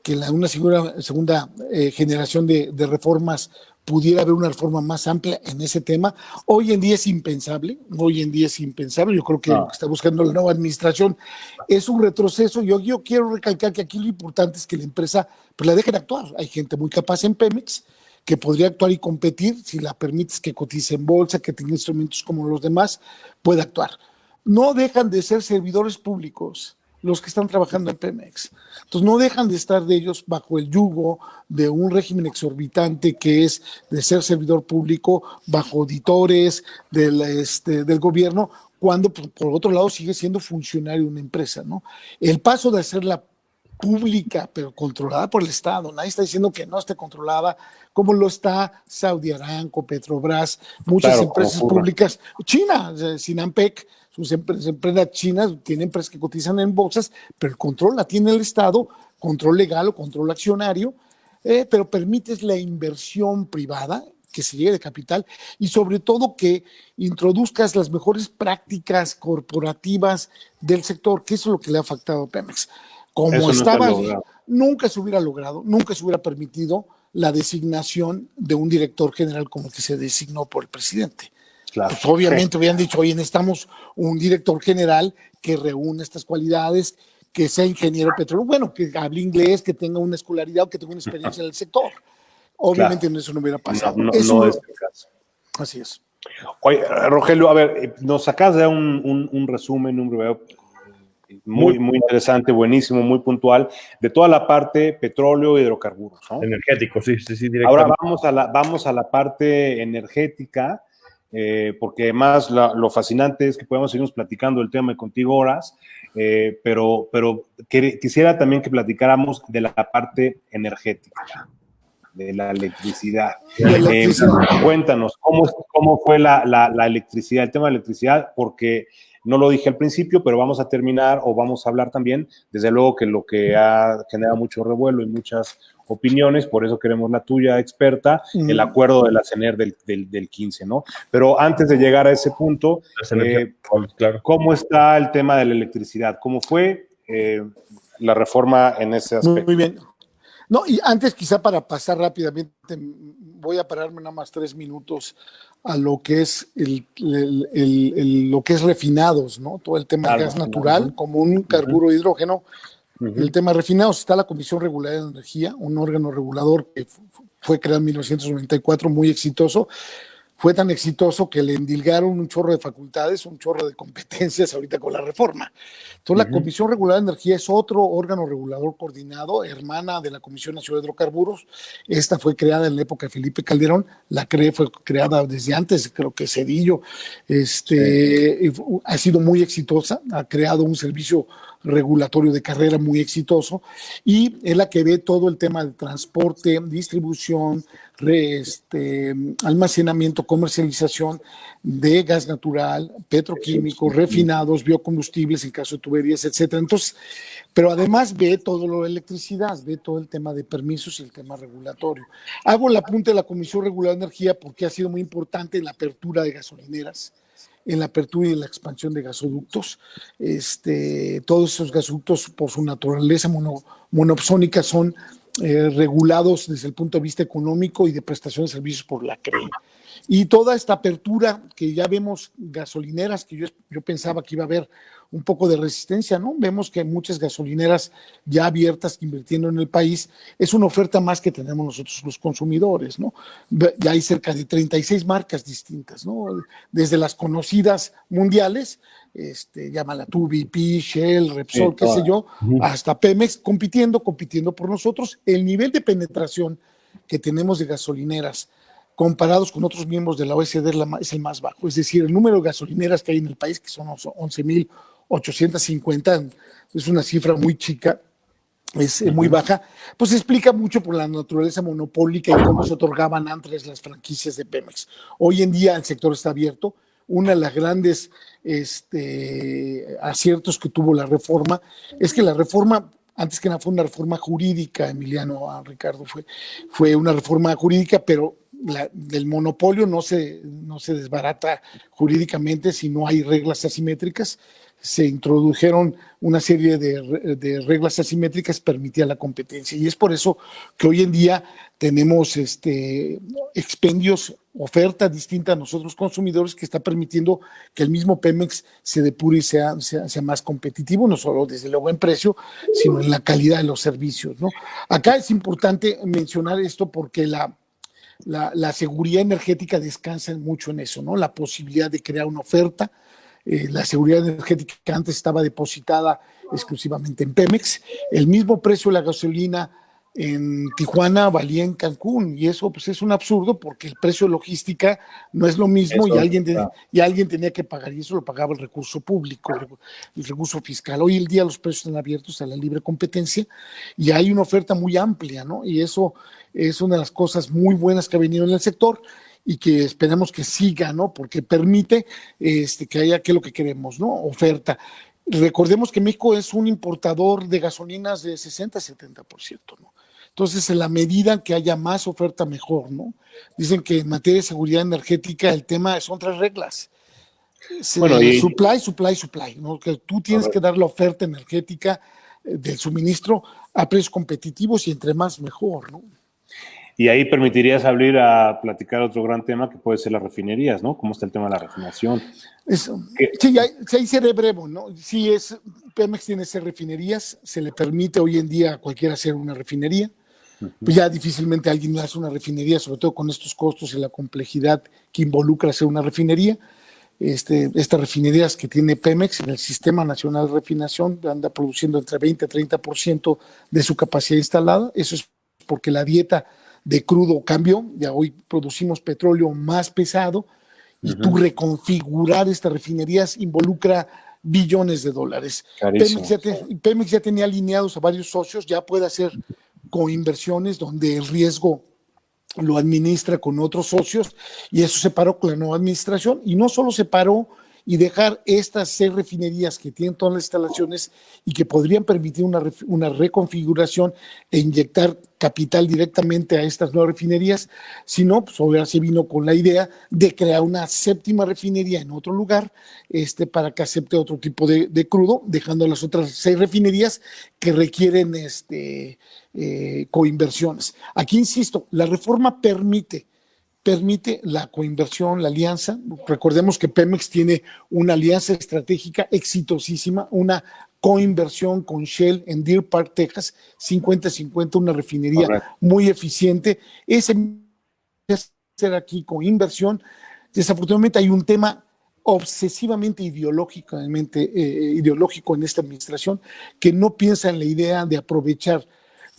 que una segunda generación de reformas pudiera haber una reforma más amplia en ese tema. Hoy en día es impensable, yo creo que lo que está buscando la nueva administración es un retroceso. Yo quiero recalcar que aquí lo importante es que la empresa pues la dejen actuar. Hay gente muy capaz en Pemex que podría actuar y competir, si la permites que cotice en bolsa, que tenga instrumentos como los demás, puede actuar. No dejan de ser servidores públicos los que están trabajando en Pemex. Entonces no dejan de estar de ellos bajo el yugo de un régimen exorbitante que es de ser servidor público, bajo auditores del gobierno, cuando por otro lado sigue siendo funcionario de una empresa, ¿no? El paso de hacerla pública, pero controlada por el Estado. Nadie está diciendo que no esté controlada, como lo está Saudi Aramco, Petrobras, muchas empresas públicas. China, Sinampec, sus empresas chinas tienen empresas que cotizan en bolsas, pero el control la tiene el Estado, control legal o control accionario, pero permites la inversión privada, que se llegue de capital y sobre todo que introduzcas las mejores prácticas corporativas del sector, que eso es lo que le ha afectado a Pemex. Como estaba, nunca se hubiera logrado, nunca se hubiera permitido la designación de un director general como el que se designó por el presidente. Claro. Pues obviamente hubieran dicho, oye, necesitamos un director general que reúna estas cualidades, que sea ingeniero petrolero, bueno, que hable inglés, que tenga una escolaridad o que tenga una experiencia en el sector. Obviamente eso no hubiera pasado. No es el caso. Así es. Oye, Rogelio, a ver, nos sacas de un resumen, un breve muy interesante, buenísimo, muy puntual, de toda la parte petróleo y hidrocarburos, ¿no? Energético, sí, Ahora vamos a la parte energética, porque además lo fascinante es que podemos seguirnos platicando del tema contigo horas, pero quisiera también que platicáramos de la parte energética, de la electricidad. Cuéntanos, ¿cómo fue la electricidad, el tema de la electricidad? Porque no lo dije al principio, pero vamos a terminar o vamos a hablar también, desde luego que lo que ha generado mucho revuelo y muchas opiniones, por eso queremos la tuya, experta, el acuerdo de la CENER del 15, ¿no? Pero antes de llegar a ese punto, claro. ¿Cómo está el tema de la electricidad? ¿Cómo fue la reforma en ese aspecto? Muy bien. No, y antes quizá para pasar rápidamente, voy a pararme nada más 3 minutos a lo que es lo que es refinados, ¿no? Todo el tema de gas natural como un carburo de hidrógeno. El tema de refinados, está la Comisión Reguladora de Energía, un órgano regulador que fue creado en 1994, muy exitoso. Fue tan exitoso que le endilgaron un chorro de facultades, un chorro de competencias ahorita con la reforma. Entonces, la Comisión Reguladora de Energía es otro órgano regulador coordinado, hermana de la Comisión Nacional de Hidrocarburos. Esta fue creada en la época de Felipe Calderón, fue creada desde antes, creo que Cedillo. Ha sido muy exitosa, ha creado un servicio regulatorio de carrera muy exitoso y es la que ve todo el tema de transporte, distribución, almacenamiento, comercialización de gas natural, petroquímicos, refinados, biocombustibles en caso de tuberías, etcétera. Entonces, pero además ve todo lo de electricidad, ve todo el tema de permisos y el tema regulatorio. Hago el apunte de la Comisión Reguladora de Energía porque ha sido muy importante en la apertura de gasolineras, en la apertura y la expansión de gasoductos. Todos esos gasoductos, por su naturaleza monopsónica, son regulados desde el punto de vista económico y de prestación de servicios por la CRE. Y toda esta apertura que ya vemos gasolineras, que yo pensaba que iba a haber un poco de resistencia, ¿no? Vemos que hay muchas gasolineras ya abiertas invirtiendo en el país. Es una oferta más que tenemos nosotros los consumidores, ¿no? Ya hay cerca de 36 marcas distintas, ¿no? Desde las conocidas mundiales, llámala tú, BP, Shell, Repsol, qué sé yo, hasta Pemex, compitiendo por nosotros. El nivel de penetración que tenemos de gasolineras comparados con otros miembros de la OECD es el más bajo. Es decir, el número de gasolineras que hay en el país, que son 11,850, es una cifra muy chica, es muy baja, pues explica mucho por la naturaleza monopólica y cómo se otorgaban antes las franquicias de Pemex. Hoy en día el sector está abierto. Una de las grandes aciertos que tuvo la reforma es que la reforma, antes que nada, fue una reforma jurídica, Emiliano, Ricardo, fue una reforma jurídica, pero del monopolio no se desbarata jurídicamente si no hay reglas asimétricas. Se introdujeron una serie de reglas asimétricas que permitían la competencia, y es por eso que hoy en día tenemos expendios, oferta distinta a nosotros consumidores, que está permitiendo que el mismo Pemex se depure y sea más competitivo, no solo desde luego en precio, sino en la calidad de los servicios, ¿no? Acá es importante mencionar esto porque la seguridad energética descansa mucho en eso, ¿no? La posibilidad de crear una oferta. La seguridad energética antes estaba depositada exclusivamente en Pemex. El mismo precio de la gasolina en Tijuana valía en Cancún, y eso pues es un absurdo porque el precio de logística no es lo mismo Eso, y alguien tenía que pagar, y eso lo pagaba el recurso público, el recurso fiscal. Hoy en día los precios están abiertos a la libre competencia y hay una oferta muy amplia, ¿no? Y eso es una de las cosas muy buenas que ha venido en el sector y que esperamos que siga, ¿no? Porque permite que haya, que es lo que queremos, ¿no? Oferta. Recordemos que México es un importador de gasolinas de 60-70%, ¿no? Entonces, en la medida que haya más oferta, mejor, ¿no? Dicen que en materia de seguridad energética el tema son 3 reglas. bueno, Supply, ¿no? Que tú tienes que dar la oferta energética del suministro a precios competitivos y entre más, mejor, ¿no? y ahí permitirías abrir a platicar otro gran tema que puede ser las refinerías, ¿no? ¿Cómo está el tema de la refinación? Sí, seré breve, ¿no? Sí, Pemex tiene 6 refinerías, se le permite hoy en día a cualquiera hacer una refinería. Pues ya difícilmente alguien hace una refinería, sobre todo con estos costos y la complejidad que involucra hacer una refinería. Estas refinerías que tiene Pemex en el Sistema Nacional de Refinación anda produciendo entre 20 y 30% de su capacidad instalada. Eso es porque la dieta de crudo cambió, ya hoy producimos petróleo más pesado y tú reconfigurar estas refinerías involucra billones de dólares. Pemex ya tenía alineados a varios socios, ya puede hacer coinversiones donde el riesgo lo administra con otros socios, y eso se paró con la nueva administración, y no solo se paró y dejar estas 6 refinerías que tienen todas las instalaciones y que podrían permitir una reconfiguración e inyectar capital directamente a estas nuevas refinerías, sino pues ahora se vino con la idea de crear una 7ª refinería en otro lugar para que acepte otro tipo de crudo, dejando las otras 6 refinerías que requieren coinversiones. Aquí insisto, la reforma permite la coinversión, la alianza. Recordemos que Pemex tiene una alianza estratégica exitosísima, una coinversión con Shell en Deer Park, Texas, 50-50, una refinería muy eficiente. Ese ser aquí con inversión. Desafortunadamente hay un tema obsesivamente ideológico en esta administración, que no piensa en la idea de aprovechar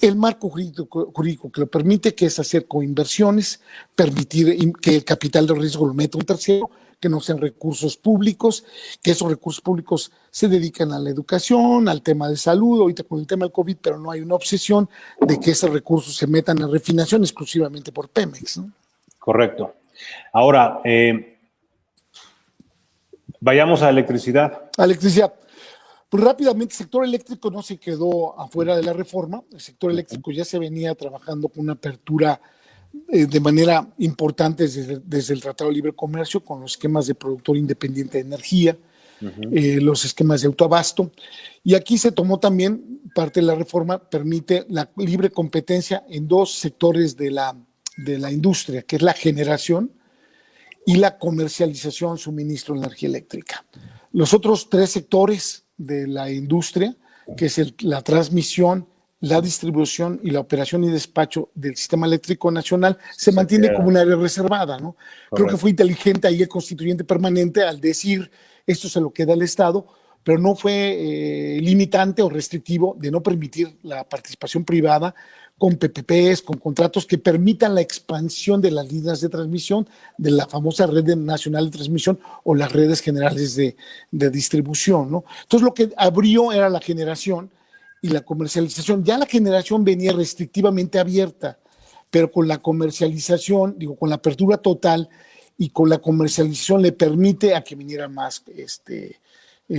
el marco jurídico que lo permite, que es hacer coinversiones, permitir que el capital de riesgo lo meta un tercero, que no sean recursos públicos, que esos recursos públicos se dedican a la educación, al tema de salud, ahorita con el tema del COVID, pero no hay una obsesión de que esos recursos se metan en refinación exclusivamente por Pemex, ¿no? Correcto. Ahora, vayamos a electricidad. Pues rápidamente, el sector eléctrico no se quedó afuera de la reforma. El sector eléctrico ya se venía trabajando con una apertura de manera importante desde el Tratado de Libre Comercio, con los esquemas de productor independiente de energía, los esquemas de autoabasto. Y aquí se tomó también parte de la reforma, permite la libre competencia en 2 sectores de la industria, que es la generación y la comercialización, suministro de energía eléctrica. Los otros 3 sectores de la industria, que es la transmisión, la distribución y la operación y despacho del sistema eléctrico nacional, se mantiene como un área reservada, ¿no? Correcto. Creo que fue inteligente ahí el constituyente permanente al decir esto se lo queda al Estado, pero no fue limitante o restrictivo de no permitir la participación privada con PPPs, con contratos que permitan la expansión de las líneas de transmisión de la famosa red nacional de transmisión o las redes generales de distribución, ¿no? Entonces lo que abrió era la generación y la comercialización. Ya la generación venía restrictivamente abierta, pero con la comercialización, con la apertura total y con la comercialización le permite a que viniera más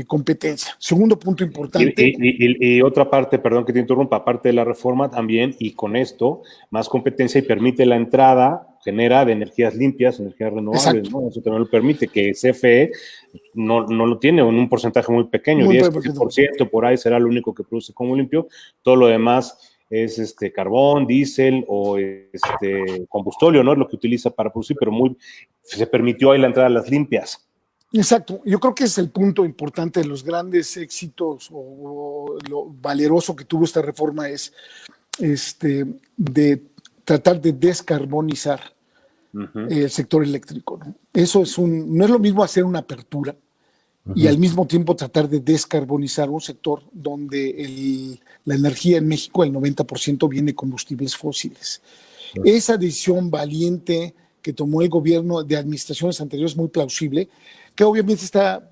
competencia. Segundo punto importante. Y otra parte, perdón que te interrumpa, aparte de la reforma también, y con esto, más competencia y permite la entrada, genera de energías limpias, energías renovables, ¿no? Eso también lo permite, que CFE no lo tiene en un porcentaje muy pequeño, 10% por ahí será lo único que produce como limpio, todo lo demás es carbón, diésel o combustóleo, ¿no? Es lo que utiliza para producir, pero se permitió ahí la entrada de las limpias. Exacto, yo creo que es el punto importante de los grandes éxitos o lo valeroso que tuvo esta reforma es de tratar de descarbonizar el sector eléctrico, ¿no? Eso no es lo mismo hacer una apertura y al mismo tiempo tratar de descarbonizar un sector donde la energía en México, el 90% viene de combustibles fósiles. Esa decisión valiente que tomó el gobierno de administraciones anteriores es muy plausible, que obviamente está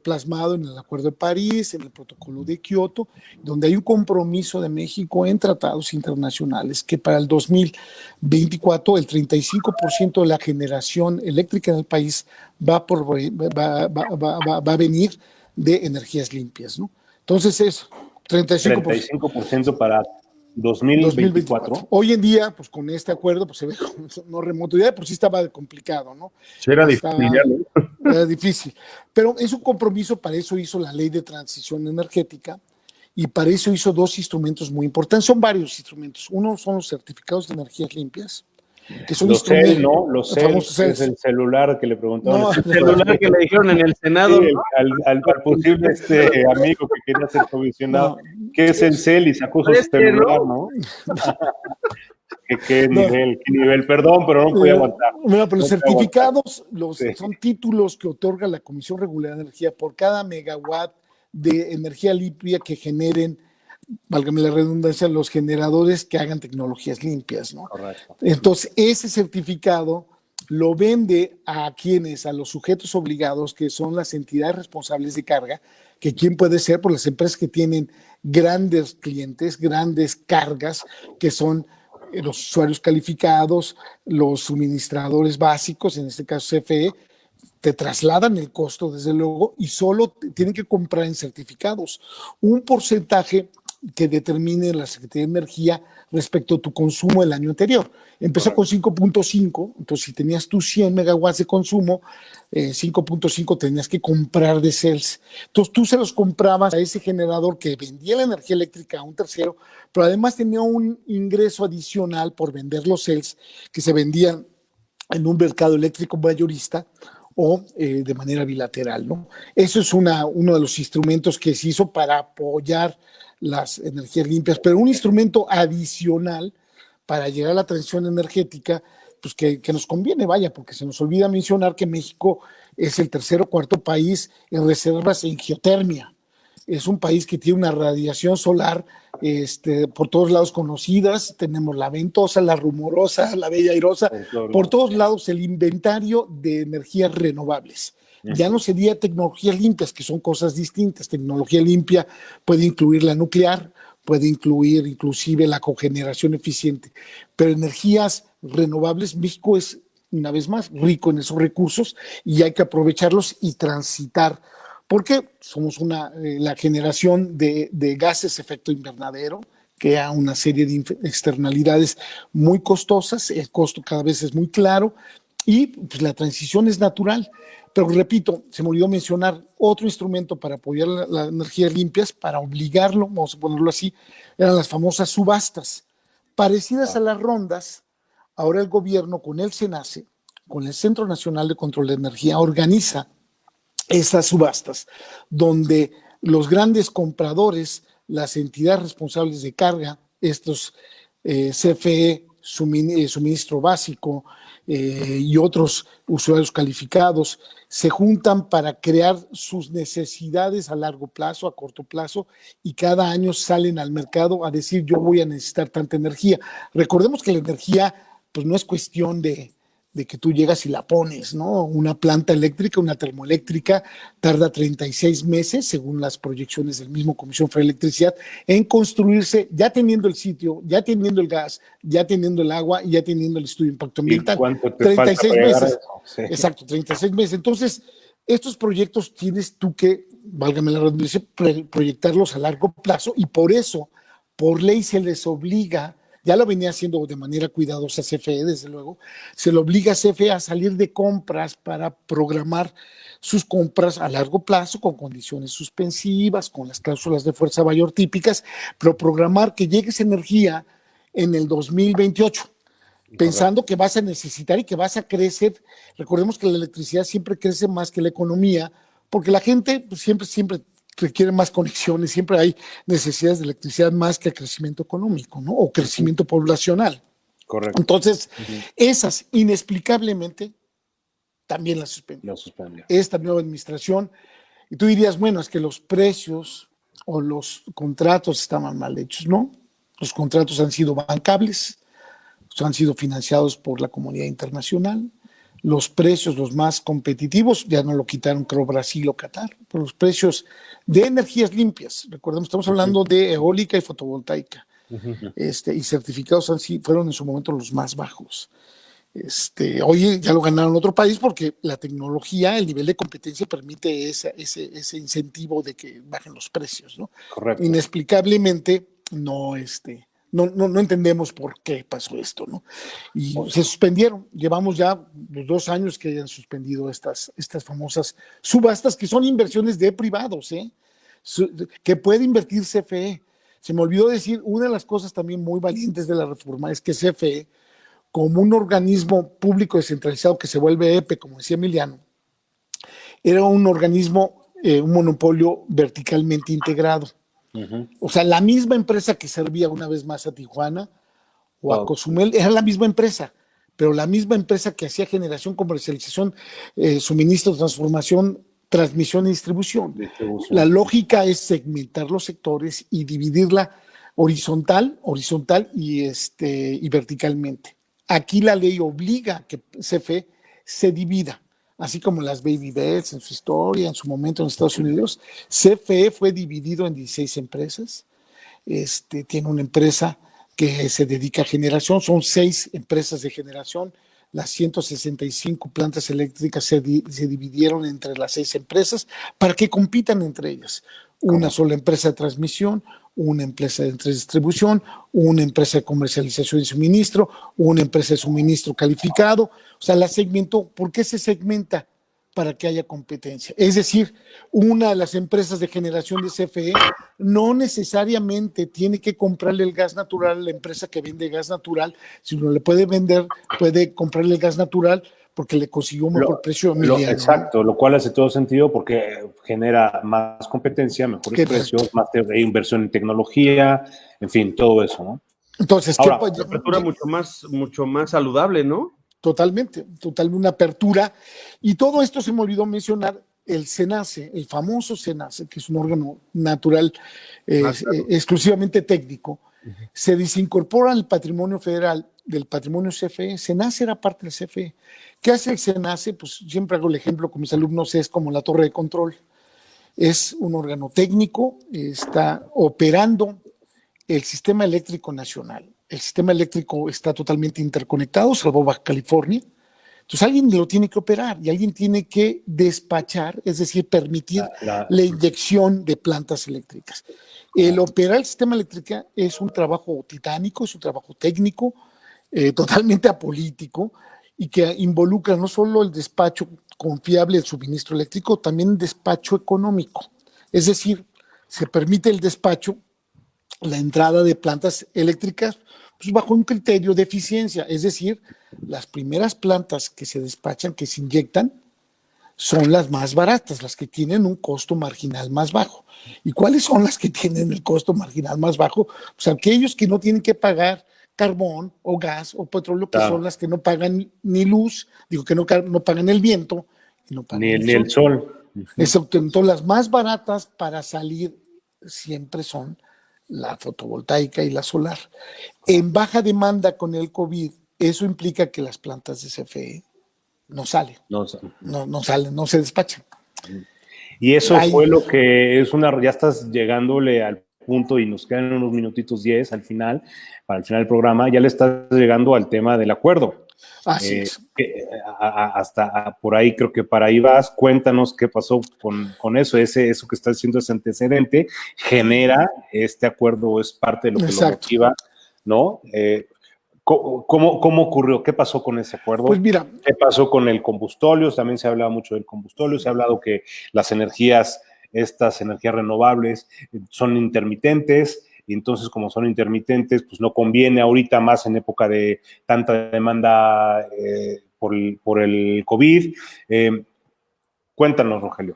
plasmado en el Acuerdo de París, en el Protocolo de Kioto, donde hay un compromiso de México en tratados internacionales que para el 2024 el 35% de la generación eléctrica en el país va a venir de energías limpias, ¿no? Entonces es 35% para 2024. Hoy en día, pues con este acuerdo, pues se ve no remoto. Ya de por sí estaba complicado, ¿no? Sí, era difícil, ¿no? Era difícil. Pero es un compromiso, para eso hizo la Ley de Transición Energética y para eso hizo dos instrumentos muy importantes. Son varios instrumentos. Uno son los certificados de energías limpias, que son los instrumentos. ¿no? Los CEL, es el celular que le preguntaron. No, el celular que le dijeron en el Senado. Sí, al posible amigo que quería ser comisionado. No. ¿Qué es el CEL? Y sacó su celular, ¿no? ¿Qué nivel? Perdón, pero no podía aguantar. Mira, pero los certificados son títulos que otorga la Comisión Reguladora de Energía por cada megawatt de energía limpia que generen, válgame la redundancia, los generadores que hagan tecnologías limpias, ¿no? Correcto. Entonces, ese certificado lo vende a quienes, a los sujetos obligados, que son las entidades responsables de carga, que quién puede ser, por las empresas que tienen grandes clientes, grandes cargas, que son los usuarios calificados, los suministradores básicos, en este caso CFE, te trasladan el costo, desde luego, y solo tienen que comprar en certificados un porcentaje que determine la Secretaría de Energía respecto a tu consumo del año anterior. Empezó con 5.5, entonces si tenías tú 100 megawatts de consumo, 5.5 tenías que comprar de CELS. Entonces tú se los comprabas a ese generador que vendía la energía eléctrica a un tercero, pero además tenía un ingreso adicional por vender los CELS que se vendían en un mercado eléctrico mayorista o de manera bilateral, ¿no? Eso es uno de los instrumentos que se hizo para apoyar las energías limpias, pero un instrumento adicional para llegar a la transición energética, pues que nos conviene, vaya, porque se nos olvida mencionar que México es el tercer o cuarto país en reservas en geotermia. Es un país que tiene una radiación solar por todos lados conocidas. Tenemos la ventosa, la rumorosa, la bella airosa, por todos lados el inventario de energías renovables. Ya no sería tecnologías limpias, que son cosas distintas. Tecnología limpia puede incluir la nuclear, puede incluir inclusive la cogeneración eficiente, pero energías renovables, México es, una vez más, rico en esos recursos y hay que aprovecharlos y transitar, porque somos la generación de gases efecto invernadero, que da una serie de externalidades muy costosas, el costo cada vez es muy claro y pues, la transición es natural. Pero repito, se me olvidó mencionar otro instrumento para apoyar las energías limpias, para obligarlo, vamos a ponerlo así, eran las famosas subastas. Parecidas a las rondas, ahora el gobierno con el SENACE, con el Centro Nacional de Control de Energía, organiza estas subastas, donde los grandes compradores, las entidades responsables de carga, estos CFE, suministro básico, y otros usuarios calificados se juntan para crear sus necesidades a largo plazo, a corto plazo, y cada año salen al mercado a decir yo voy a necesitar tanta energía. Recordemos que la energía pues no es cuestión de que tú llegas y la pones, ¿no? Una planta eléctrica, una termoeléctrica, tarda 36 meses, según las proyecciones del mismo Comisión Federal de Electricidad, en construirse, ya teniendo el sitio, ya teniendo el gas, ya teniendo el agua y ya teniendo el estudio de impacto ambiental. ¿Y cuánto te 36 falta para meses. Sí. Exacto, 36 meses. Entonces, estos proyectos tienes tú que, válgame la redundancia, proyectarlos a largo plazo y por eso, por ley se les obliga. Ya lo venía haciendo de manera cuidadosa CFE, desde luego. Se le obliga a CFE a salir de compras para programar sus compras a largo plazo con condiciones suspensivas, con las cláusulas de fuerza mayor típicas, pero programar que llegue esa energía en el 2028, pensando que vas a necesitar y que vas a crecer. Recordemos que la electricidad siempre crece más que la economía, porque la gente pues, siempre requiere más conexiones, siempre hay necesidades de electricidad más que el crecimiento económico, ¿no? O crecimiento poblacional. Correcto. Entonces, esas inexplicablemente también las suspendió. Esta nueva administración Y tú dirías, bueno, es que los precios o los contratos estaban mal hechos, ¿no? Los contratos han sido bancables, han sido financiados por la comunidad internacional. Los precios, los más competitivos, ya no lo quitaron, creo, Brasil o Qatar, pero los precios de energías limpias, recordemos, estamos hablando de eólica y fotovoltaica, y certificados fueron en su momento los más bajos. Hoy ya lo ganaron otro país porque la tecnología, el nivel de competencia permite ese incentivo de que bajen los precios, ¿no? Correcto. Inexplicablemente no entendemos por qué pasó esto, ¿no? Y se suspendieron. Llevamos ya los 2 años que hayan suspendido estas famosas subastas, que son inversiones de privados, que puede invertir CFE. Se me olvidó decir, una de las cosas también muy valientes de la reforma es que CFE, como un organismo público descentralizado que se vuelve EPE, como decía Emiliano, era un organismo, un monopolio verticalmente integrado. O sea, la misma empresa que servía una vez más a Tijuana o a Cozumel, era la misma empresa, pero la misma empresa que hacía generación, comercialización, suministro, transformación, transmisión y distribución. La lógica es segmentar los sectores y dividirla horizontal y verticalmente. Aquí la ley obliga a que CFE se divida, así como las Baby Bets en su historia, en su momento en Estados Unidos. CFE fue dividido en 16 empresas. Tiene una empresa que se dedica a generación, son 6 empresas de generación. Las 165 plantas eléctricas se dividieron entre las 6 empresas para que compitan entre ellas. Una sola empresa de transmisión, una empresa de distribución, una empresa de comercialización y suministro, una empresa de suministro calificado. O sea, la segmentó. ¿Por qué se segmenta? Para que haya competencia. Es decir, una de las empresas de generación de CFE no necesariamente tiene que comprarle el gas natural a la empresa que vende gas natural, sino le puede comprarle el gas natural porque le consiguió un mejor precio a Emiliano. Exacto, lo cual hace todo sentido porque genera más competencia, mejores precios, más inversión en tecnología, en fin, todo eso, ¿no? Entonces, ahora, una apertura mucho más saludable, ¿no? Totalmente, una apertura. Y todo esto se me olvidó mencionar, el SENACE, el famoso SENACE, que es un órgano natural exclusivamente técnico, se desincorpora al patrimonio federal del patrimonio CFE. SENACE era parte del CFE. ¿Qué hace el SENACE? Pues siempre hago el ejemplo con mis alumnos, es como la torre de control. Es un órgano técnico, está operando el sistema eléctrico nacional. El sistema eléctrico está totalmente interconectado, salvo Baja California. Entonces alguien lo tiene que operar y alguien tiene que despachar, es decir, permitir la inyección de plantas eléctricas. El operar el sistema eléctrico es un trabajo titánico, es un trabajo técnico, totalmente apolítico, y que involucra no solo el despacho confiable del suministro eléctrico, también el despacho económico. Es decir, se permite el despacho, la entrada de plantas eléctricas, pues bajo un criterio de eficiencia, es decir, las primeras plantas que se despachan, que se inyectan, son las más baratas, las que tienen un costo marginal más bajo. ¿Y cuáles son las que tienen el costo marginal más bajo? Pues aquellos que no tienen que pagar carbón o gas o petróleo, que son las que no pagan ni luz, que no pagan el viento, y no pagan ni el sol. Exacto. Entonces, las más baratas para salir siempre son la fotovoltaica y la solar. En baja demanda con el COVID, eso implica que las plantas de CFE no salen, no se despachan. Y eso fue lo que ya estás llegándole al punto y nos quedan unos minutitos 10 al final, para el final del programa, ya le estás llegando al tema del acuerdo. Así es. Hasta por ahí creo que para ahí vas. Cuéntanos qué pasó con eso. Eso que estás haciendo, ese antecedente, genera este acuerdo o es parte de lo que lo motiva, ¿no? ¿Cómo ocurrió? ¿Qué pasó con ese acuerdo? Pues mira. ¿Qué pasó con el combustóleo? También se ha hablado mucho del combustóleo. Se ha hablado que estas energías renovables son intermitentes. Y entonces, como son intermitentes, pues no conviene ahorita, más en época de tanta demanda por el COVID. Cuéntanos, Rogelio.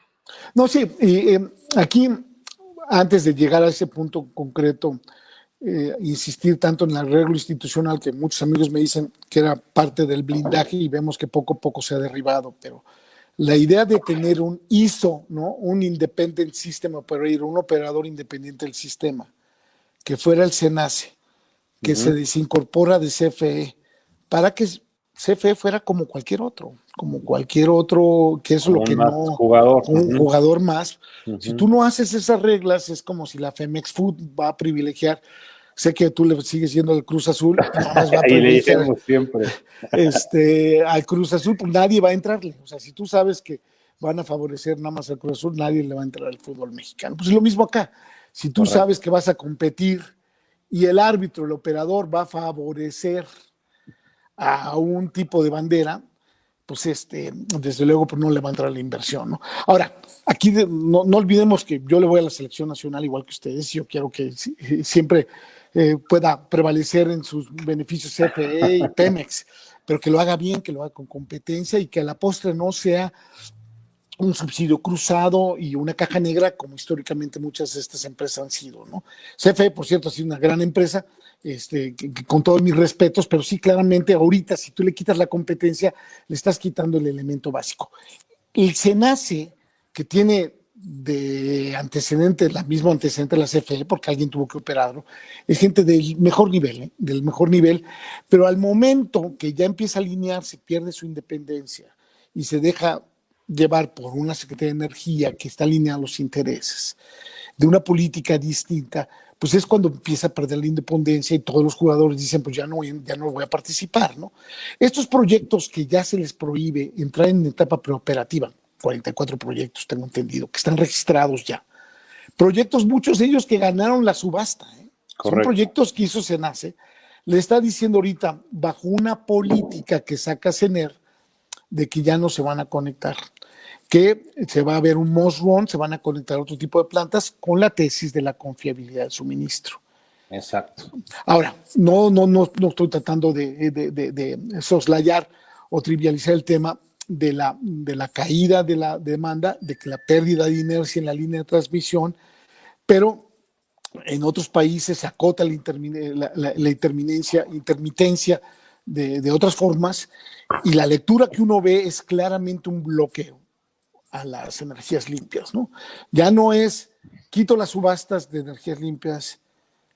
No, sí, aquí, antes de llegar a ese punto concreto, insistir tanto en el arreglo institucional, que muchos amigos me dicen que era parte del blindaje y vemos que poco a poco se ha derribado, pero La idea de tener un ISO, ¿no? Un Independent System Operator, un operador independiente del sistema, que fuera el SENACE, que se desincorpora de CFE, para que CFE fuera como cualquier otro, que es lo que no, jugador. un jugador más. Si tú no haces esas reglas, es como si la Femex Food va a privilegiar. Sé que tú le sigues yendo al Cruz Azul, nada más va a privilegiar siempre. al Cruz Azul, pues nadie va a entrarle. O sea, si tú sabes que van a favorecer nada más al Cruz Azul, nadie le va a entrar al fútbol mexicano. Pues es lo mismo acá. Si tú sabes que vas a competir y el árbitro, el operador, va a favorecer a un tipo de bandera, pues desde luego pues no le va a entrar la inversión, ¿no? Ahora, aquí no olvidemos que yo le voy a la selección nacional igual que ustedes. Yo quiero que siempre pueda prevalecer en sus beneficios CFE y Pemex, pero que lo haga bien, que lo haga con competencia y que a la postre no sea un subsidio cruzado y una caja negra como históricamente muchas de estas empresas han sido, ¿no? CFE, por cierto, ha sido una gran empresa, que con todos mis respetos, pero sí, claramente ahorita si tú le quitas la competencia, le estás quitando el elemento básico. El SENACE, que tiene de antecedente, el mismo antecedente de la CFE, porque alguien tuvo que operarlo, es gente del mejor nivel, pero al momento que ya empieza a alinearse, pierde su independencia y se deja llevar por una Secretaría de Energía que está alineada a los intereses de una política distinta, pues es cuando empieza a perder la independencia y todos los jugadores dicen, pues ya no voy a participar, ¿no? Estos proyectos que ya se les prohíbe entrar en etapa preoperativa, 44 proyectos, tengo entendido, que están registrados ya. Proyectos, muchos de ellos que ganaron la subasta, ¿eh? Son proyectos que hizo SENACE. Le está diciendo ahorita, bajo una política que saca CENER, de que ya no se van a conectar, que se va a ver un must run, se van a conectar a otro tipo de plantas con la tesis de la confiabilidad del suministro. Exacto. Ahora, no estoy tratando de soslayar o trivializar el tema de la caída de la demanda, de que la pérdida de inercia en la línea de transmisión, pero en otros países se acota la intermitencia de otras formas, y la lectura que uno ve es claramente un bloqueo a las energías limpias, ¿no? Ya no es quito las subastas de energías limpias,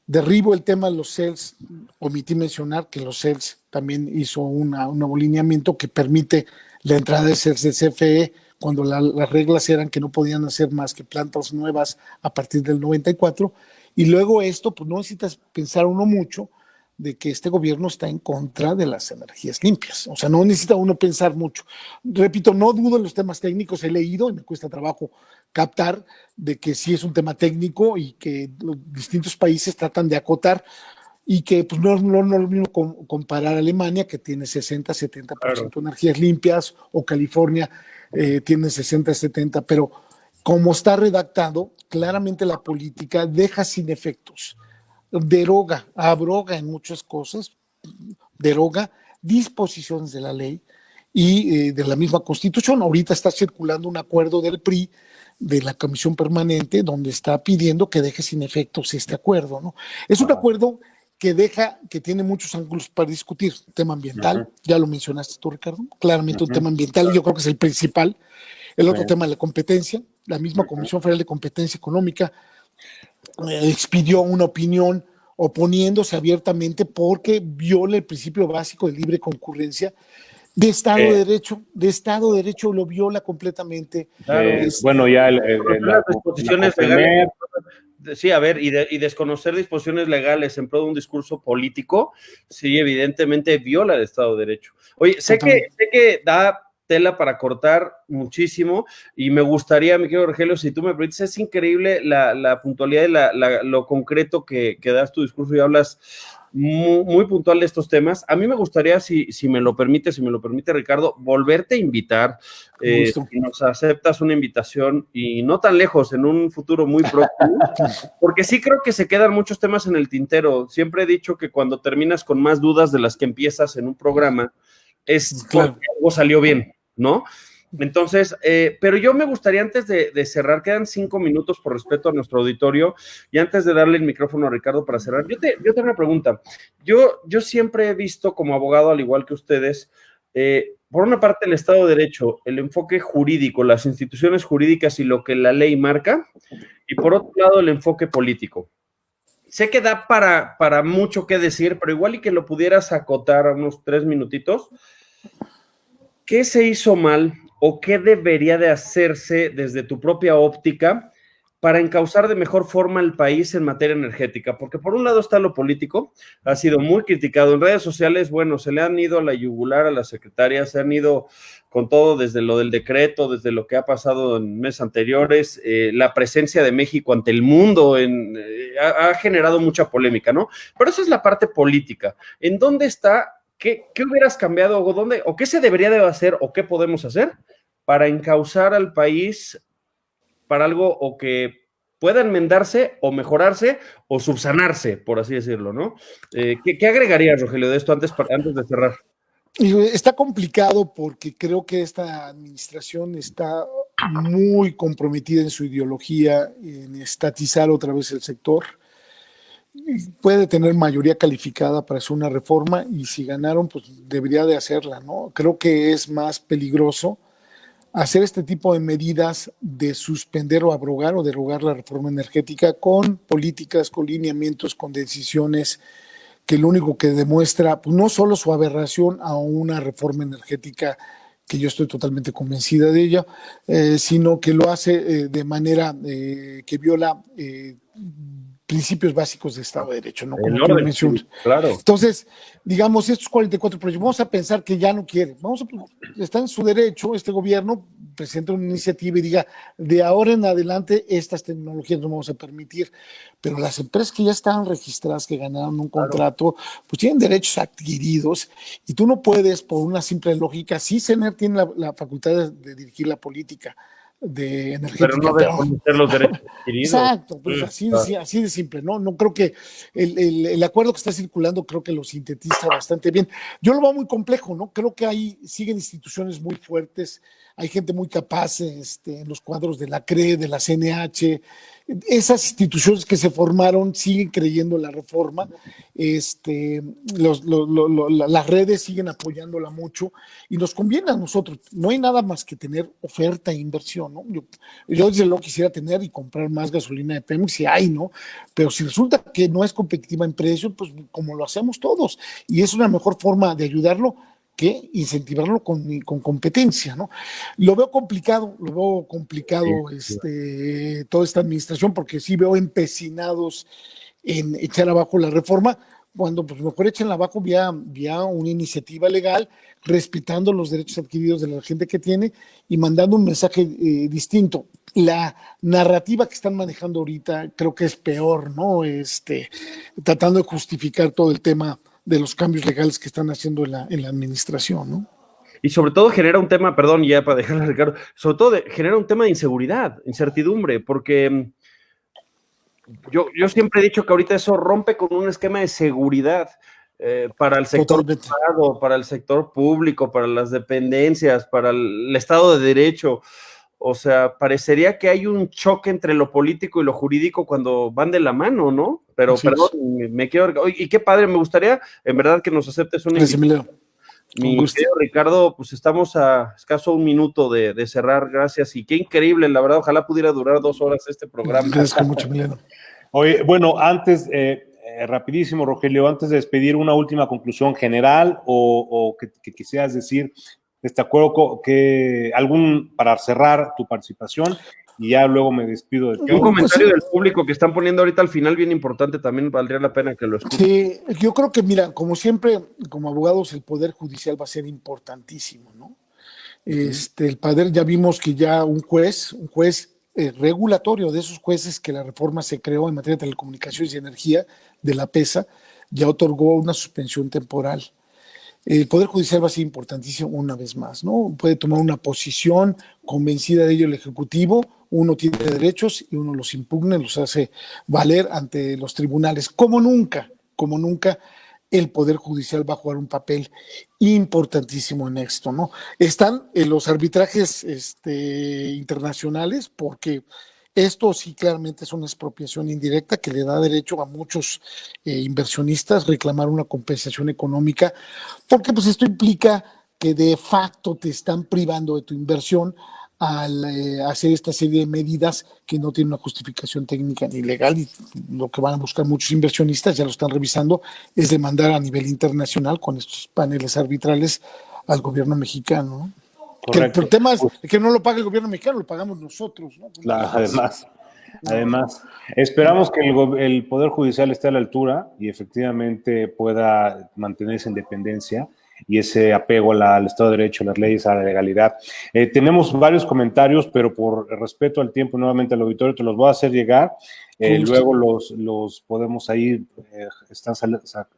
derribo el tema de los CELS, omití mencionar que los CELS también hizo un nuevo lineamiento que permite la entrada de CELS de CFE cuando las reglas eran que no podían hacer más que plantas nuevas a partir del 94, y luego esto, pues no necesitas pensar uno mucho de que este gobierno está en contra de las energías limpias. O sea, no necesita uno pensar mucho. Repito, no dudo en los temas técnicos, he leído y me cuesta trabajo captar de que sí es un tema técnico y que los distintos países tratan de acotar, y que pues no es lo mismo comparar a Alemania, que tiene 60-70% de energías limpias, o California tiene 60-70%, pero como está redactado, claramente la política deja sin efectos, abroga en muchas cosas, deroga disposiciones de la ley y de la misma Constitución. Ahorita está circulando un acuerdo del PRI, de la Comisión Permanente, donde está pidiendo que deje sin efectos este acuerdo, ¿no? Es un acuerdo que tiene muchos ángulos para discutir. Tema ambiental, ya lo mencionaste tú, Ricardo, claramente un tema ambiental, y yo creo que es el principal. El otro tema de la competencia, la misma Comisión Federal de Competencia Económica expidió una opinión oponiéndose abiertamente porque viola el principio básico de libre concurrencia, de Estado de Derecho lo viola completamente. Bueno, ya las disposiciones legales. Sí, a ver, y desconocer disposiciones legales en pro de un discurso político, sí, evidentemente viola el Estado de Derecho. Oye, sé que da tela para cortar muchísimo, y me gustaría, mi querido Rogelio, si tú me permites, es increíble la puntualidad y lo concreto que das tu discurso, y hablas muy, muy puntual de estos temas. A mí me gustaría, si me lo permite, Ricardo, volverte a invitar, si nos aceptas una invitación, y no tan lejos, en un futuro muy próximo, porque sí creo que se quedan muchos temas en el tintero. Siempre he dicho que cuando terminas con más dudas de las que empiezas en un programa, es porque algo salió bien, ¿no? Entonces, pero yo me gustaría, antes de cerrar, quedan 5 minutos por respeto a nuestro auditorio, y antes de darle el micrófono a Ricardo para cerrar, yo tengo una pregunta. Yo siempre he visto como abogado, al igual que ustedes, por una parte el Estado de Derecho, el enfoque jurídico, las instituciones jurídicas y lo que la ley marca, y por otro lado el enfoque político. Sé que da para mucho que decir, pero igual y que lo pudieras acotar a unos 3 minutitos. ¿Qué se hizo mal o qué debería de hacerse desde tu propia óptica para encauzar de mejor forma el país en materia energética? Porque por un lado está lo político, ha sido muy criticado en redes sociales, bueno, se le han ido a la yugular a las secretarias, se han ido con todo desde lo del decreto, desde lo que ha pasado en meses anteriores, la presencia de México ante el mundo ha generado mucha polémica, ¿no? Pero esa es la parte política. ¿En dónde está? ¿Qué hubieras cambiado o qué se debería de hacer o qué podemos hacer para encauzar al país para algo o que pueda enmendarse o mejorarse o subsanarse, por así decirlo, ¿no? ¿Qué agregarías, Rogelio, de esto antes de cerrar? Está complicado porque creo que esta administración está muy comprometida en su ideología, en estatizar otra vez el sector. Puede tener mayoría calificada para hacer una reforma y si ganaron, pues debería de hacerla, ¿no? Creo que es más peligroso hacer este tipo de medidas de suspender o abrogar o derogar la reforma energética con políticas, con lineamientos, con decisiones que lo único que demuestra, pues no solo su aberración a una reforma energética que yo estoy totalmente convencida de ella, sino que lo hace de manera que viola principios básicos de Estado de Derecho, ¿no? Como tú mencionas. Claro. Entonces, digamos, estos 44 proyectos, vamos a pensar que ya no quiere, está en su derecho este gobierno, presenta una iniciativa y diga, de ahora en adelante estas tecnologías no vamos a permitir, pero las empresas que ya están registradas, que ganaron un contrato, pues tienen derechos adquiridos y tú no puedes, por una simple lógica, sí, CNER tiene la facultad de dirigir la política de energética. Pero no desconocer los derechos adquiridos. Exacto, pues así de simple, ¿no? No creo que el acuerdo que está circulando, creo que lo sintetiza bastante bien. Yo lo veo muy complejo, ¿no? Creo que ahí siguen instituciones muy fuertes, hay gente muy capaz en los cuadros de la CRE, de la CNH, esas instituciones que se formaron siguen creyendo en la reforma, las redes siguen apoyándola mucho y nos conviene a nosotros. No hay nada más que tener oferta e inversión, ¿no? Yo desde luego quisiera tener y comprar más gasolina de Pemex, si hay, ¿no? Pero si resulta que no es competitiva en precio, pues como lo hacemos todos, y es una mejor forma de ayudarlo que incentivarlo con competencia, ¿no? Lo veo complicado, toda esta administración, porque sí veo empecinados en echar abajo la reforma, cuando pues mejor echenla abajo vía una iniciativa legal, respetando los derechos adquiridos de la gente que tiene y mandando un mensaje distinto. La narrativa que están manejando ahorita creo que es peor, ¿no? Tratando de justificar todo el tema de los cambios legales que están haciendo en la administración, ¿no? Y sobre todo genera un tema, perdón, ya para dejarle a Ricardo, sobre todo genera un tema de incertidumbre, porque yo siempre he dicho que ahorita eso rompe con un esquema de seguridad para el sector privado, para el sector público, para las dependencias, para el Estado de Derecho. O sea, parecería que hay un choque entre lo político y lo jurídico cuando van de la mano, ¿no? Pero, sí, perdón, me quiero... Y qué padre, me gustaría, en verdad, que nos aceptes un invitado. Mi querido Ricardo, pues estamos a escaso un minuto de cerrar, gracias, y qué increíble, la verdad, ojalá pudiera durar 2 horas este programa. Gracias mucho, Emiliano. Oye, bueno, antes, rapidísimo, Rogelio, antes de despedir, una última conclusión general o que quisieras decir, de acuerdo que para cerrar tu participación y ya luego me despido de ti. Un comentario del público que están poniendo ahorita al final bien importante, también valdría la pena que lo escuchen. Sí, yo creo que, mira, como siempre, como abogados, el Poder Judicial va a ser importantísimo, ¿no? El Poder, ya vimos que ya un juez regulatorio, de esos jueces que la reforma se creó en materia de telecomunicaciones y energía, de la PESA, ya otorgó una suspensión temporal. El Poder Judicial va a ser importantísimo una vez más, ¿no? Puede tomar una posición convencida de ello el Ejecutivo, uno tiene derechos y uno los impugna y los hace valer ante los tribunales. Como nunca, el Poder Judicial va a jugar un papel importantísimo en esto, ¿no? Están los arbitrajes internacionales, porque esto sí claramente es una expropiación indirecta que le da derecho a muchos inversionistas reclamar una compensación económica, porque pues esto implica que de facto te están privando de tu inversión al hacer esta serie de medidas que no tienen una justificación técnica ni legal, y lo que van a buscar muchos inversionistas, ya lo están revisando, es demandar a nivel internacional con estos paneles arbitrales al gobierno mexicano, ¿no? Correcto. El tema es que no lo paga el gobierno mexicano, lo pagamos nosotros, ¿no? Además, esperamos que el Poder Judicial esté a la altura y efectivamente pueda mantener esa independencia y ese apego al Estado de Derecho, a las leyes, a la legalidad. Tenemos varios comentarios, pero por respeto al tiempo, nuevamente al auditorio, te los voy a hacer llegar. Luego los podemos ahí, están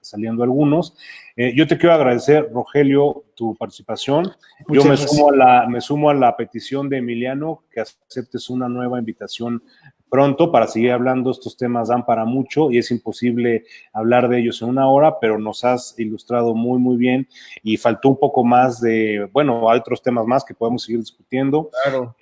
saliendo algunos. Yo te quiero agradecer, Rogelio, tu participación. Yo me sumo a la petición de Emiliano, que aceptes una nueva invitación pronto para seguir hablando. Estos temas dan para mucho y es imposible hablar de ellos en una hora, pero nos has ilustrado muy, muy bien y faltó un poco más de, bueno, hay otros temas más que podemos seguir discutiendo. Claro.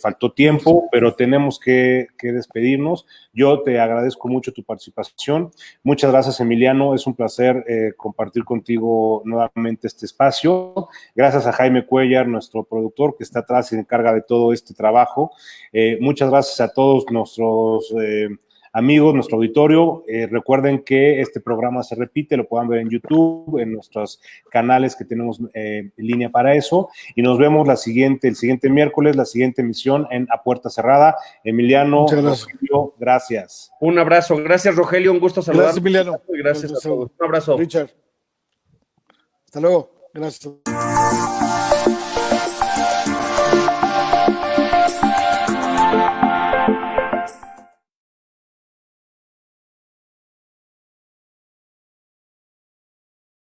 Faltó tiempo, pero tenemos que despedirnos. Yo te agradezco mucho tu participación. Muchas gracias, Emiliano. Es un placer compartir contigo nuevamente este espacio. Gracias a Jaime Cuellar, nuestro productor, que está atrás y se encarga de todo este trabajo. Muchas gracias a todos nuestros amigos, nuestro auditorio. Recuerden que este programa se repite, lo puedan ver en YouTube, en nuestros canales que tenemos en línea para eso. Y nos vemos el siguiente miércoles, la siguiente emisión en A Puerta Cerrada. Emiliano, Rogelio, gracias. Un abrazo. Gracias, Rogelio. Un gusto saludar. Gracias, Emiliano. Gracias a todos. Un abrazo. Richard. Hasta luego. Gracias.